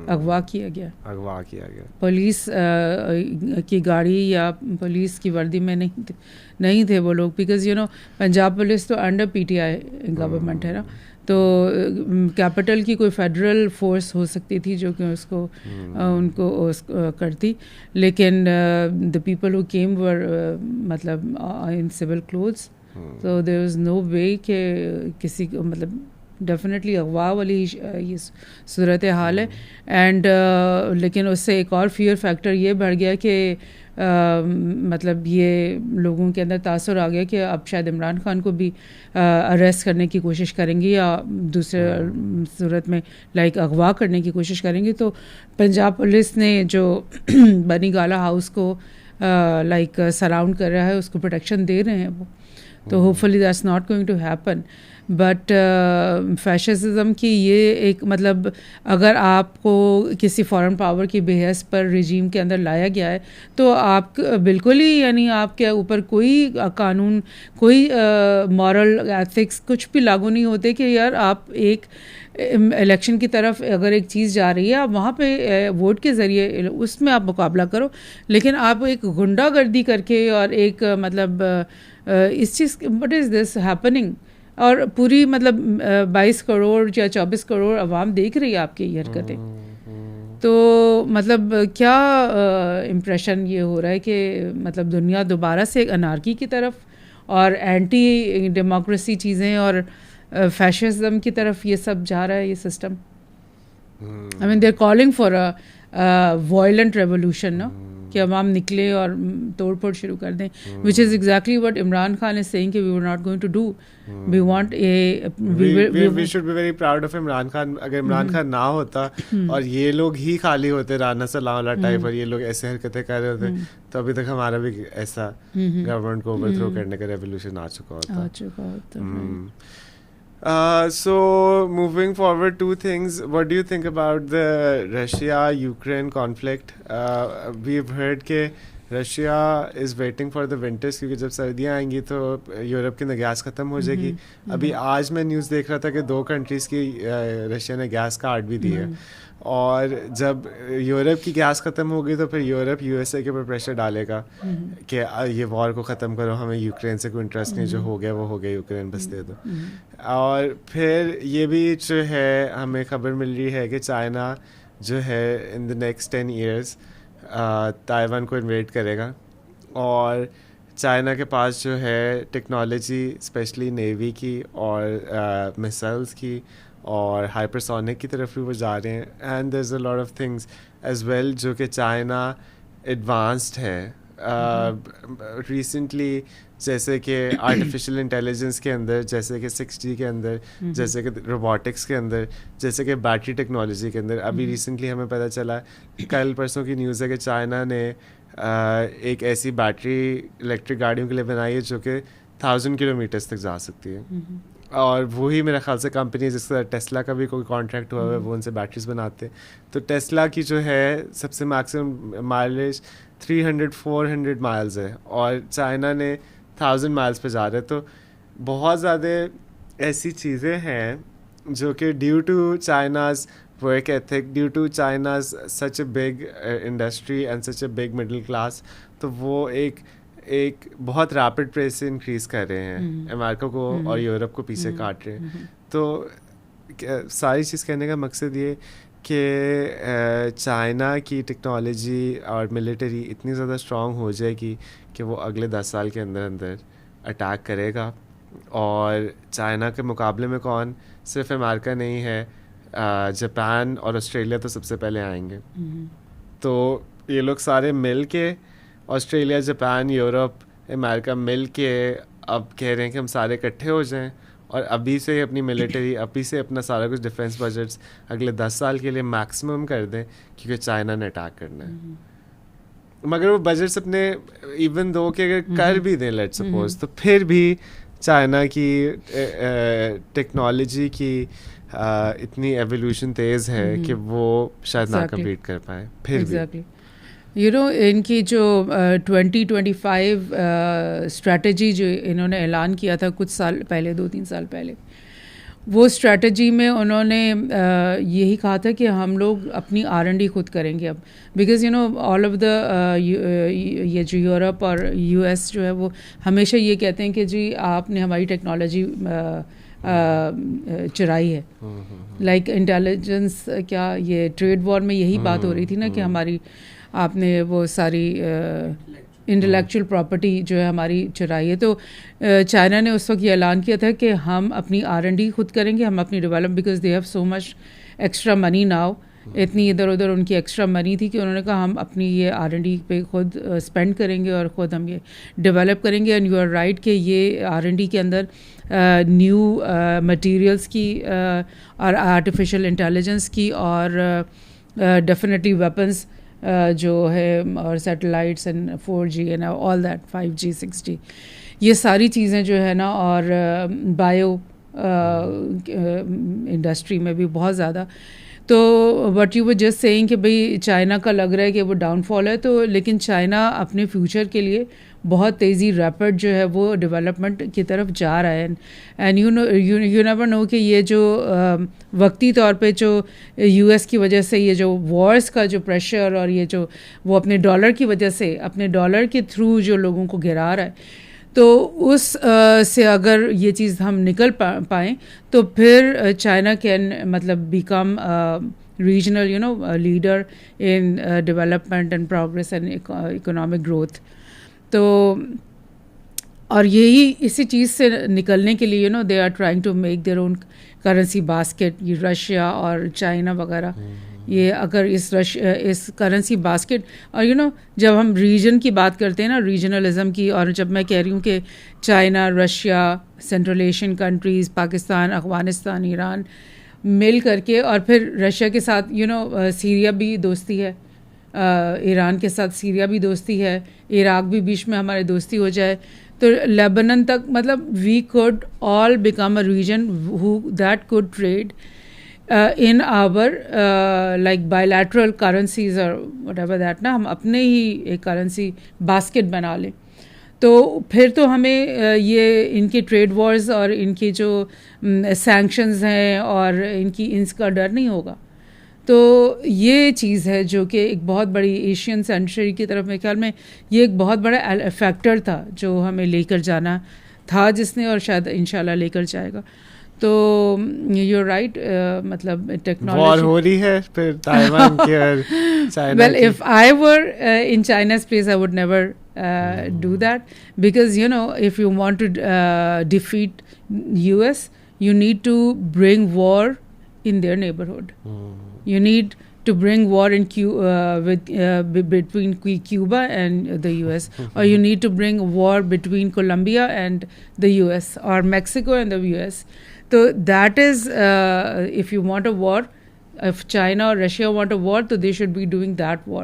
अगवा किया गया पुलिस की गाड़ी या पुलिस की वर्दी में नहीं थे वो लोग, because you no Punjab police तो अंडर पीटीआई गवर्नमेंट है ना, तो कैपिटल की कोई फेडरल फोर्स हो सकती थी जो कि उसको उनको करती, लेकिन द पीपल हु केम वर मतलब इन सिविल क्लोथ्स, तो देयर वाज नो वे कि किसी को मतलब डेफिनेटली अगवा वाली ये सूरत हाल है। एंड लेकिन उससे एक और फियर फैक्टर ये बढ़ गया कि मतलब ये लोगों के अंदर तासुर आ गया कि अब शायद इमरान खान को भी अरेस्ट करने की कोशिश करेंगे या दूसरे सूरत में लाइक अगवा करने की कोशिश करेंगे। तो पंजाब पुलिस ने जो बनी गाला हाउस को लाइक सराउंड कर रहा है, उसको प्रोटेक्शन दे रहे हैं वो, तो hopefully that's not going to happen. But fascism की ये एक मतलब अगर आपको किसी फॉरेन पावर की बेहस पर रिजीम के अंदर लाया गया है तो आप बिल्कुल ही यानी आपके ऊपर कोई कानून, कोई मॉरल एथिक्स कुछ भी लागू नहीं होते कि यार आप एक इलेक्शन की तरफ अगर एक चीज़ जा रही है आप वहाँ पे वोट के ज़रिए उसमें आप मुकाबला करो, लेकिन आप एक गुंडागर्दी करके और एक मतलब इस चीज़ व्हाट इज़ दिस हैपनिंग, और पूरी मतलब 22 करोड़ या 24 करोड़ अवाम देख रही है आपकी ये हरकतें, तो मतलब क्या इम्प्रेशन ये हो रहा है कि मतलब दुनिया दोबारा से एक अनार्की की तरफ और एंटी डेमोक्रेसी चीज़ें और फैशिज्म की तरफ ये सब जा रहा है ये system. I mean they are calling for a violent revolution ना, कि अवाम निकले और तोड़ फोड़ शुरू कर दें, which is exactly what Imran Khan is saying कि we were not going to do, we want a we should be very proud of Imran Khan. अगर इमरान खान ना होता और ये लोग ही खाली होते राना सलाउल्लाह टाइप और ये लोग ऐसे हरकतें कर रहे होते तो अभी तक हमारा भी ऐसा गवर्नमेंट को ओवरथ्रो करने का रेवोल्यूशन आ चुका होता। So moving forward, two things. What do you think about the Russia-Ukraine conflict? We've heard कि Russia is waiting for the winters, क्योंकि जब सर्दियाँ आएंगी तो यूरोप की गैस ख़त्म हो जाएगी। अभी आज मैं न्यूज़ देख रहा था कि 2 कंट्रीज़ की रशिया ने गैस काट भी दी है, और जब यूरोप की गैस ख़त्म होगी तो फिर यूरोप यूएसए के ऊपर प्रेशर डालेगा कि ये वॉर को ख़त्म करो, हमें यूक्रेन से कोई इंटरेस्ट नहीं, जो हो गया वो हो गया, यूक्रेन बस दे दो। और फिर ये भी जो है हमें खबर मिल रही है कि चाइना जो है in the next 10 years Taiwan को इन्वेड करेगा, और चाइना के पास जो है टेक्नोलॉजी स्पेशली नेवी की और मिसाइल्स की और हाइपरसोनिक की तरफ भी वो जा रहे हैं, and there is a lot of things as well जो कि चाइना एडवांस्ड है। रिसेंटली जैसे कि आर्टिफिशियल इंटेलिजेंस के अंदर, जैसे कि 6G के अंदर, जैसे कि रोबोटिक्स के अंदर, जैसे कि बैटरी टेक्नोलॉजी के अंदर, अभी रिसेंटली हमें पता चला, कल परसों की न्यूज़ है कि चाइना ने एक ऐसी बैटरी इलेक्ट्रिक गाड़ियों के लिए बनाई है जो कि 1000 किलोमीटर्स तक जा सकती है, और वही मेरा ख्याल से कंपनी जिसका टेस्ला का भी कोई कॉन्ट्रैक्ट हुआ है वो उनसे बैटरीज बनाते हैं। तो टेस्ला की जो है सबसे मैक्सिमम माइलेज 300-400 माइल्स है, और चाइना ने 1000 माइल्स पे जा रहे हैं। तो बहुत ज़्यादा ऐसी चीज़ें हैं जो कि due to China's work ethic, due to China's such a big industry and such a big middle class, तो वो एक बहुत रैपिड पेस से इंक्रीज़ कर रहे हैं, अमेरिका को और यूरोप को पीछे काट रहे हैं। तो सारी चीज़ कहने का मकसद ये कि चाइना की टेक्नोलॉजी और मिलिट्री इतनी ज़्यादा स्ट्रॉन्ग हो जाएगी कि वो अगले 10 साल के अंदर अंदर अटैक करेगा, और चाइना के मुकाबले में कौन, सिर्फ अमेरिका नहीं है, जापान और ऑस्ट्रेलिया तो सबसे पहले आएंगे। तो ये लोग सारे मिल के, ऑस्ट्रेलिया, जापान, यूरोप, अमेरिका मिल के अब कह रहे हैं कि हम सारे इकट्ठे हो जाएं और अभी से अपनी मिलिट्री, अभी से अपना सारा कुछ डिफेंस बजट्स अगले 10 साल के लिए मैक्सिमम कर दें, क्योंकि चाइना ने अटैक करना है। मगर वो बजट्स अपने इवन दो के अगर कर भी दें लेट्स सपोज, तो फिर भी चाइना की टेक्नोलॉजी की इतनी एवोल्यूशन तेज़ है कि वो शायद ना कम्पीट कर पाए फिर भी। यू नो इनकी जो 2025 स्ट्रैटेजी जो इन्होंने ऐलान किया था कुछ साल पहले, 2-3 साल पहले, वो स्ट्रैटेजी में उन्होंने यही कहा था कि हम लोग अपनी R&D खुद करेंगे अब, because you know all of the ये जो यूरोप और US जो है वो हमेशा ये कहते हैं कि जी आपने हमारी टेक्नोलॉजी चुराई है। लाइक इंटेलिजेंस, क्या ये ट्रेड वॉर में यही बात हो रही थी ना कि हमारी आपने वो सारी इंटेलेक्चुअल प्रॉपर्टी जो है हमारी चुराई है। तो चाइना ने उस वक्त ये ऐलान किया था कि हम अपनी R&D खुद करेंगे, हम अपनी develop, because they have so much extra money now, इतनी इधर उधर उनकी एक्स्ट्रा मनी थी कि उन्होंने कहा हम अपनी ये R&D पे खुद स्पेंड करेंगे और ख़ुद हम ये डेवलप करेंगे। एंड यू आर राइट कि ये R&D के अंदर न्यू मटेरियल्स की और आर्टिफिशियल इंटेलिजेंस की और डेफिनेटली वेपन्स जो है और satellites and 4G and all that, 5G 6G, ये सारी चीज़ें जो है ना, और बायो इंडस्ट्री में भी बहुत ज़्यादा। तो what you were just saying कि भाई चाइना का लग रहा है कि वो डाउनफॉल है, तो लेकिन चाइना अपने फ्यूचर के लिए बहुत तेज़ी रैपिड जो है वो डेवलपमेंट की तरफ जा रहा है। And you know you never know कि ये जो वक्ती तौर पे जो US की वजह से ये जो वॉर्स का जो प्रेशर और ये जो वो अपने डॉलर की वजह से, अपने डॉलर के थ्रू जो लोगों को गिरा रहा है, तो उस से अगर ये चीज़ हम निकल पाएँ तो फिर चाइना कैन मतलब become regional you know leader in development and progress and economic growth. तो और यही इसी चीज़ से निकलने के लिए you know they are trying to make their own currency basket. ये रशिया और चाइना वगैरह, ये अगर इस करेंसी बास्केट, और यू नो जब हम रीजन की बात करते हैं ना, रीजनलिज्म की, और जब मैं कह रही हूँ कि China, Russia, central Asian countries, Pakistan, Afghanistan, Iran मिल करके, और फिर रशिया के साथ यू नो सीरिया भी दोस्ती है, ईरान के साथ सीरिया भी दोस्ती है, इराक भी बीच में हमारे दोस्ती हो जाए तो लेबनान तक, मतलब we could all become a region who that could trade in our like bilateral currencies or whatever that ना, हम अपने ही एक करेंसी बास्केट बना लें। तो फिर तो हमें ये इनके ट्रेड वॉर्स और इनके जो सैंक्शंस हैं और इनका डर नहीं होगा। तो ये चीज़ है जो कि एक बहुत बड़ी एशियन सेंचुरी की तरफ, मेरे ख्याल में ये एक बहुत बड़ा फैक्टर था जो हमें लेकर जाना था जिसने, और शायद इंशाल्लाह लेकर जाएगा। तो यू आर राइट, मतलब टेक्नोलॉजी वॉर हो रही है फिर ताइवान की और China. Well if I were in चाइना's place I would never do that, because you know if you want to defeat US you need to bring war in their neighborhood. You need to bring war in between Cuba and the US, or you need to bring war between Colombia and the US, or Mexico and the US. So that is if you want a war, if China or Russia want a war, तो they should be doing that war.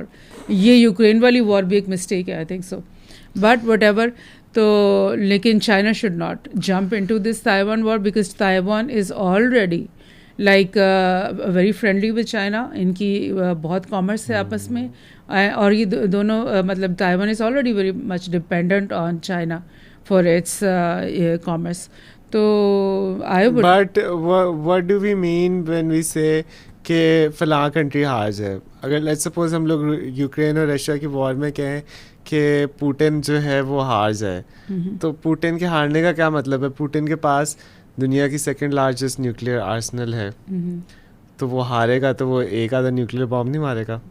ये Ukraine वाली war भी एक mistake है, I think so. But whatever, तो लेकिन China should not jump into this Taiwan war, because Taiwan is already like very friendly with China. इनकी बहुत commerce है आपस में, और ये दोनों मतलब Taiwan is already very much dependent on China for its commerce. तो I would. But what do we mean when we say कि फलां कंट्री हार जाए? अगर लेट्स सपोज हम लोग यूक्रेन और रशिया की वॉर में कहें कि पुतिन जो है वो हार जाए, तो पुतिन के हारने का क्या मतलब है? पुतिन के पास दुनिया की सेकंड लार्जेस्ट न्यूक्लियर आर्सेनल है, तो वो हारेगा तो वो एक आधा न्यूक्लियर बॉम्ब नहीं मारेगा?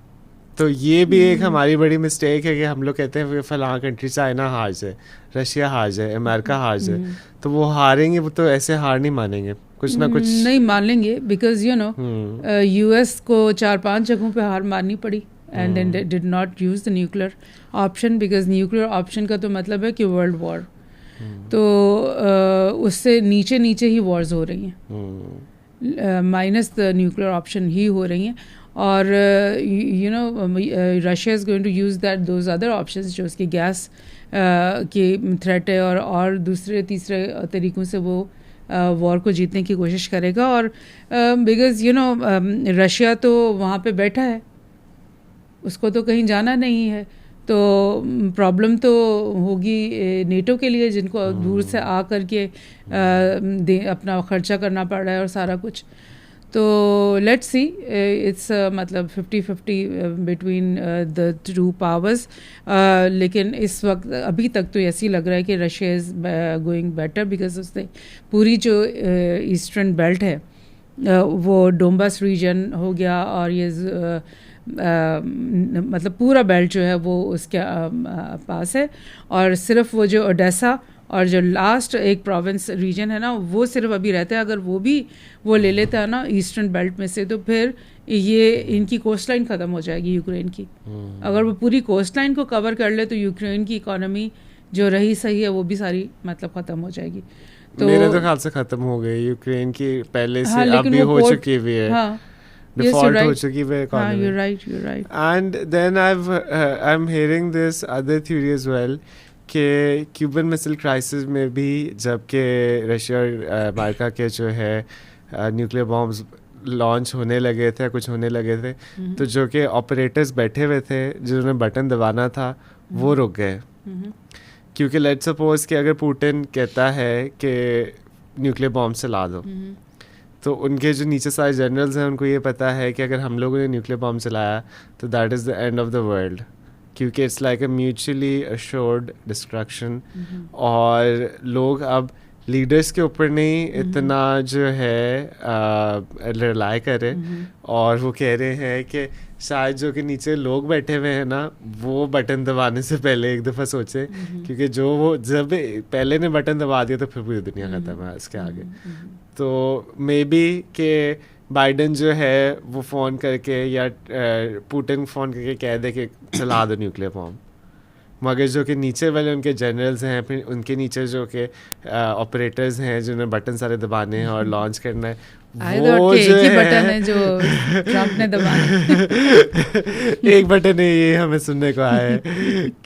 तो ये भी एक हमारी बड़ी मिस्टेक है कि हम लोग कहते हैं फलां कंट्री चाइना हार जाए, रशिया हार जाए, अमेरिका हार जाए, तो वो हारेंगे, वो तो ऐसे हार नहीं मानेंगे, कुछ ना कुछ नहीं मान लेंगे, बिकॉज यू नो यूएस को 4-5 जगहों पे हार माननी पड़ी and then they did not use the nuclear option, because nuclear option का तो मतलब है कि वर्ल्ड वॉर, तो उससे नीचे नीचे ही वॉर्स हो रही हैं, माइनस द न्यूक्लियर ऑप्शन ही हो रही हैं, और you know Russia is going to use that those other options, जो उसकी गैस की थ्रेट है, और दूसरे तीसरे तरीक़ों से वो वॉर को जीतने की कोशिश करेगा, और बिकॉज यू नो रशिया तो वहाँ पे बैठा है, उसको तो कहीं जाना नहीं है, तो प्रॉब्लम तो होगी नेटो के लिए, जिनको दूर से आ कर के अपना ख़र्चा करना पड़ रहा है और सारा कुछ, तो लेट्स सी, इट्स मतलब 50-50 बिटवीन द टू पावर्स, लेकिन इस वक्त अभी तक तो ऐसे ही लग रहा है कि Russia is going better, because उसने पूरी जो ईस्टर्न बेल्ट है, वो डोम्बास रीजन हो गया, और ये मतलब पूरा बेल्ट जो है वो उसके पास है, और सिर्फ वो जो ओडेसा और जो लास्ट एक प्रोविंस रीजन है ना, वो सिर्फ अभी रहता है, अगर वो भी वो ले लेता है ना ईस्टर्न बेल्ट में से, तो फिर ये इनकी कोस्ट लाइन ख़त्म हो जाएगी यूक्रेन की। अगर वो पूरी कोस्ट लाइन को कवर कर ले तो यूक्रेन की इकोनॉमी जो रही सही है वो भी सारी मतलब ख़त्म हो जाएगी। तो मेरे तो ख्याल से ख़त्म हो गई यूक्रेन की पहले से, हाँ, अब भी हो चुकी भी है, हाँ, डिफॉल्ट हो चुकी है economy. You're right. And then I'm hearing this other theory as well कि क्यूबन मिसाइल क्राइसिस में भी, जबकि रशिया और अमेरिका के जो है न्यूक्लियर बॉम्ब्स लॉन्च होने लगे थे, कुछ होने लगे थे, तो जो कि ऑपरेटर्स बैठे हुए थे जिन्होंने बटन दबाना था वो रुक गए, क्योंकि लेट्स सपोज कि अगर पुतिन कहता है कि न्यूक्लियर बॉम्ब चला दो, तो उनके जो नीचे सारे जनरल्स हैं उनको ये पता है कि अगर हम लोगों ने न्यूक्लियर बॉम्ब चलाया तो that is the end of the world, क्योंकि it's like a mutually assured destruction, और लोग अब लीडर्स के ऊपर नहीं इतना जो है रिलाई करें, और वो कह रहे हैं कि शायद जो कि नीचे लोग बैठे हुए हैं ना, वो बटन दबाने से पहले एक दफ़ा सोचे, क्योंकि जो वो जब पहले ने बटन दबा दिया तो फिर पूरी दुनिया ख़त्म है इसके आगे। तो मे बी के बाइडन जो है वो फ़ोन करके या पुतिन फ़ोन करके कह दे कि चला दो न्यूक्लियर बॉम्ब, मगर जो कि नीचे वाले उनके जनरल्स हैं, फिर उनके नीचे जो कि ऑपरेटर्स हैं जिन्होंने बटन सारे दबाने हैं और लॉन्च करना है, वो जो है बटन है जो ट्रम्प ने दबाया एक बटन है, ये हमें सुनने को आया है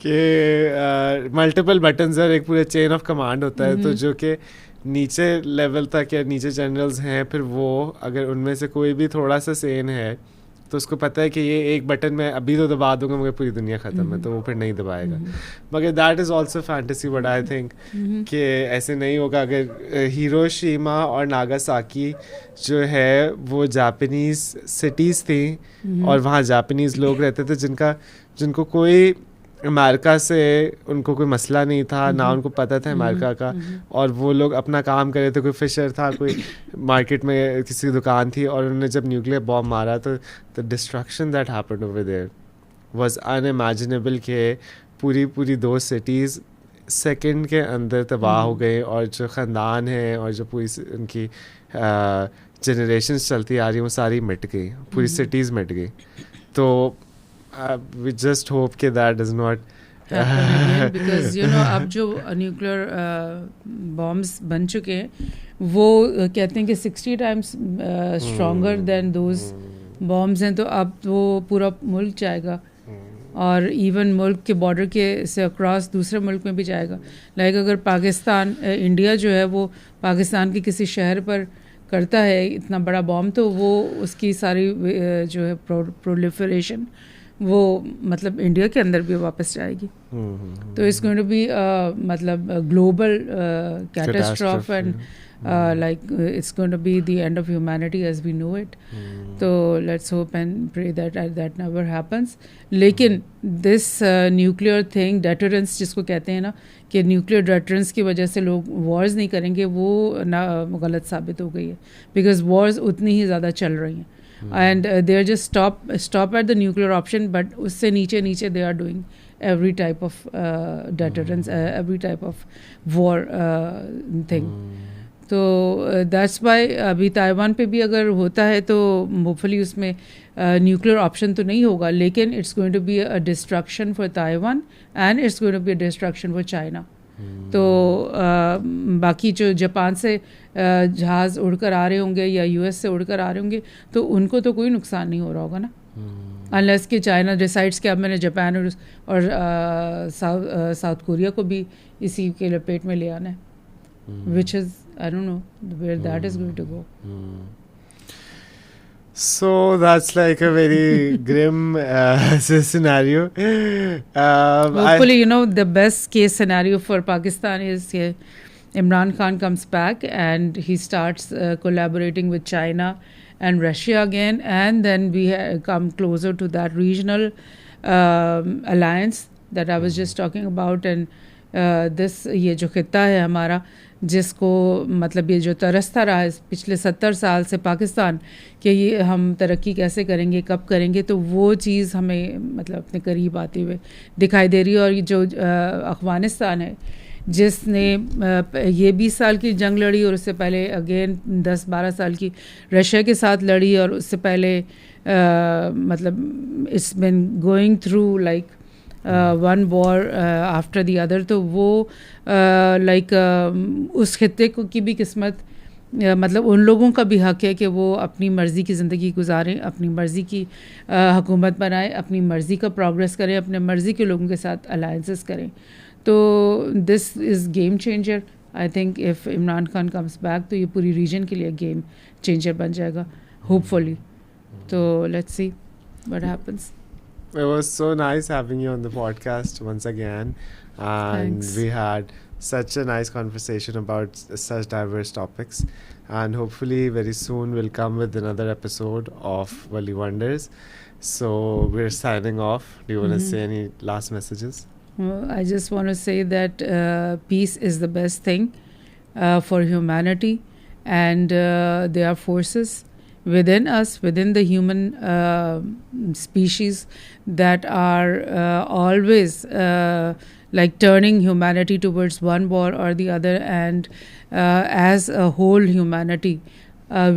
कि मल्टीपल बटन्स और एक पूरा चेन ऑफ कमांड होता है, तो जो कि नीचे लेवल तक या नीचे जनरल्स हैं, फिर वो अगर उनमें से कोई भी थोड़ा सा सेन है तो उसको पता है कि ये एक बटन मैं अभी तो दबा दूंगा मगर पूरी दुनिया ख़त्म है, तो वो फिर नहीं दबाएगा। मगर that is also fantasy, but I think कि ऐसे नहीं होगा। अगर हिरोशिमा और नागासाकी जो है वो जापानीज़ सिटीज़ थी और वहाँ जापानीज़ लोग रहते थे जिनको कोई अमेरिका से उनको कोई मसला नहीं था, ना उनको पता था अमेरिका का, और वो लोग अपना काम कर रहे थे। कोई फिशर था, कोई मार्केट में किसी दुकान थी, और उन्होंने जब न्यूक्लियर बॉम्ब मारा तो the destruction that happened over there was unimaginable के पूरी 2 सिटीज़ सेकंड के अंदर तबाह हो गए, और जो ख़ानदान है और जो पूरी उनकी जनरेशन्स चलती आ रही वो सारी मिट गई, पूरी सिटीज़ मिट गई। तो we just hope कि that does not because you know अब जो न्यूक्लियर बॉम्ब्स बन चुके हैं वो कहते हैं कि 60 times stronger than those bombs हैं, तो अब वो पूरा मुल्क जाएगा, और इवन मुल्क के बॉर्डर के से अक्रॉस दूसरे मुल्क में भी जाएगा। लाइक अगर पाकिस्तान इंडिया जो है वो पाकिस्तान के किसी शहर पर करता है इतना बड़ा बॉम्ब, तो वो उसकी सारी जो है प्रोलिफरेशन वो मतलब इंडिया के अंदर भी वापस जाएगी। तो इट्स गोइंग टू बी मतलब global catastrophe and like it's going to be the end of humanity as we know it. So let's hope and pray that that never happens. लेकिन this nuclear thing, deterrence जिसको कहते हैं ना, कि nuclear deterrence की वजह से लोग wars नहीं करेंगे, वो ना गलत साबित हो गई है, because wars उतनी ही ज़्यादा चल रही हैं। and they're just stop at the nuclear option, but usse niche they are doing every type of deterrence, every type of war thing. तो दैट्स वाई अभी ताइवान पे भी अगर होता है तो होपफुली उसमें न्यूक्लियर ऑप्शन तो नहीं होगा, लेकिन it's going to be a destruction for Taiwan and it's going to be a destruction for China. तो बाकी जो जापान से जहाज़ उड़कर आ रहे होंगे या यूएस से उड़कर आ रहे होंगे तो उनको तो कोई नुकसान नहीं हो रहा होगा ना, अनलेस कि चाइना डिसाइड्स कि अब मैंने जापान और साउथ कोरिया को भी इसी के लपेट में ले आना है, which is I don't know where that is going to go. So that's like a very grim scenario. Hopefully, the best case scenario for Pakistan is Imran Khan comes back and he starts collaborating with China and Russia again, and then we come closer to that regional alliance that I was just talking about. And ये जो खित्ता है हमारा, जिसको मतलब ये जो तरसता रहा है पिछले 70 साल से पाकिस्तान कि ये हम तरक्की कैसे करेंगे, कब करेंगे, तो वो चीज़ हमें मतलब अपने करीब आते हुए दिखाई दे रही है. और ये जो अफ़गानिस्तान है जिसने ये 20 साल की जंग लड़ी और उससे पहले अगेन 10-12 साल की रशिया के साथ लड़ी, और उससे पहले मतलब it's been going through like one war after the other. तो वो लाइक उस खित्ते की भी किस्मत, मतलब उन लोगों का भी हक है कि वो अपनी मर्ज़ी की ज़िंदगी गुजारें, अपनी मर्ज़ी की हुकूमत बनाएं, अपनी मर्ज़ी का प्रोग्रेस करें, अपने मर्ज़ी के लोगों के साथ अलायंसेस करें. तो this is game changer. I think if Imran Khan comes back तो ये पूरी रीजन के लिए गेम चेंजर बन जाएगा होपफुली. तो let's see what happens. It was so nice having you on the podcast once again, and Thanks. we had such a nice conversation about such diverse topics, and hopefully very soon we'll come with another episode of Wali Wonders. So we're signing off. Do you want to say any last messages? I just want to say that peace is the best thing for humanity, and there are forces within us, within the human species, that are always like turning humanity towards one war or the other. And as a whole humanity,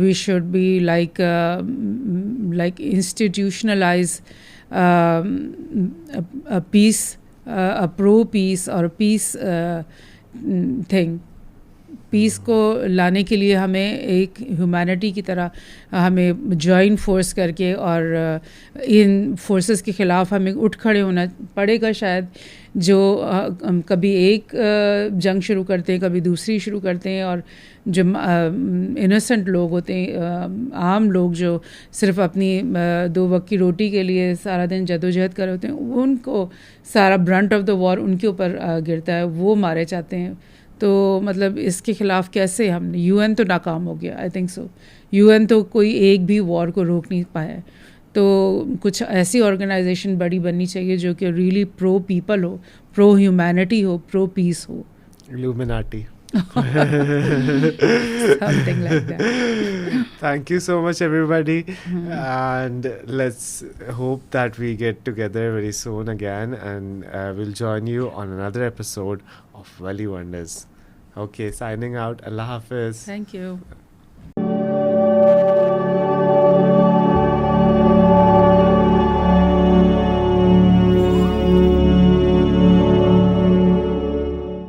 we should be like institutionalize a peace, a pro-peace or a peace thing. Peace को लाने के लिए हमें एक humanity की तरह हमें join force करके और इन फोर्सेस के ख़िलाफ़ हमें उठ खड़े होना पड़ेगा शायद. जो कभी एक जंग शुरू करते हैं, कभी दूसरी शुरू करते हैं, और जो इनोसेंट लोग होते हैं, आम लोग जो सिर्फ अपनी 2 वक्त की रोटी के लिए सारा दिन जदोजहद कर रहे होते हैं, उनको सारा ब्रंट ऑफ द वॉर उनके ऊपर गिरता है, वो मारे जाते हैं. तो मतलब इसके ख़िलाफ़ कैसे हमने, यूएन तो नाकाम हो गया, आई थिंक सो. यूएन तो कोई एक भी वॉर को रोक नहीं पाया. तो कुछ ऐसी ऑर्गेनाइजेशन बड़ी बननी चाहिए जो कि रियली प्रो पीपल हो, प्रो ह्यूमैनिटी हो, प्रो पीस हो. Illuminati. Something like that. Thank you so much, everybody. And let's hope that we get together very soon again, and we'll join you on another episode of Wali Wonders. Okay, signing out. Allah Hafiz. Thank you.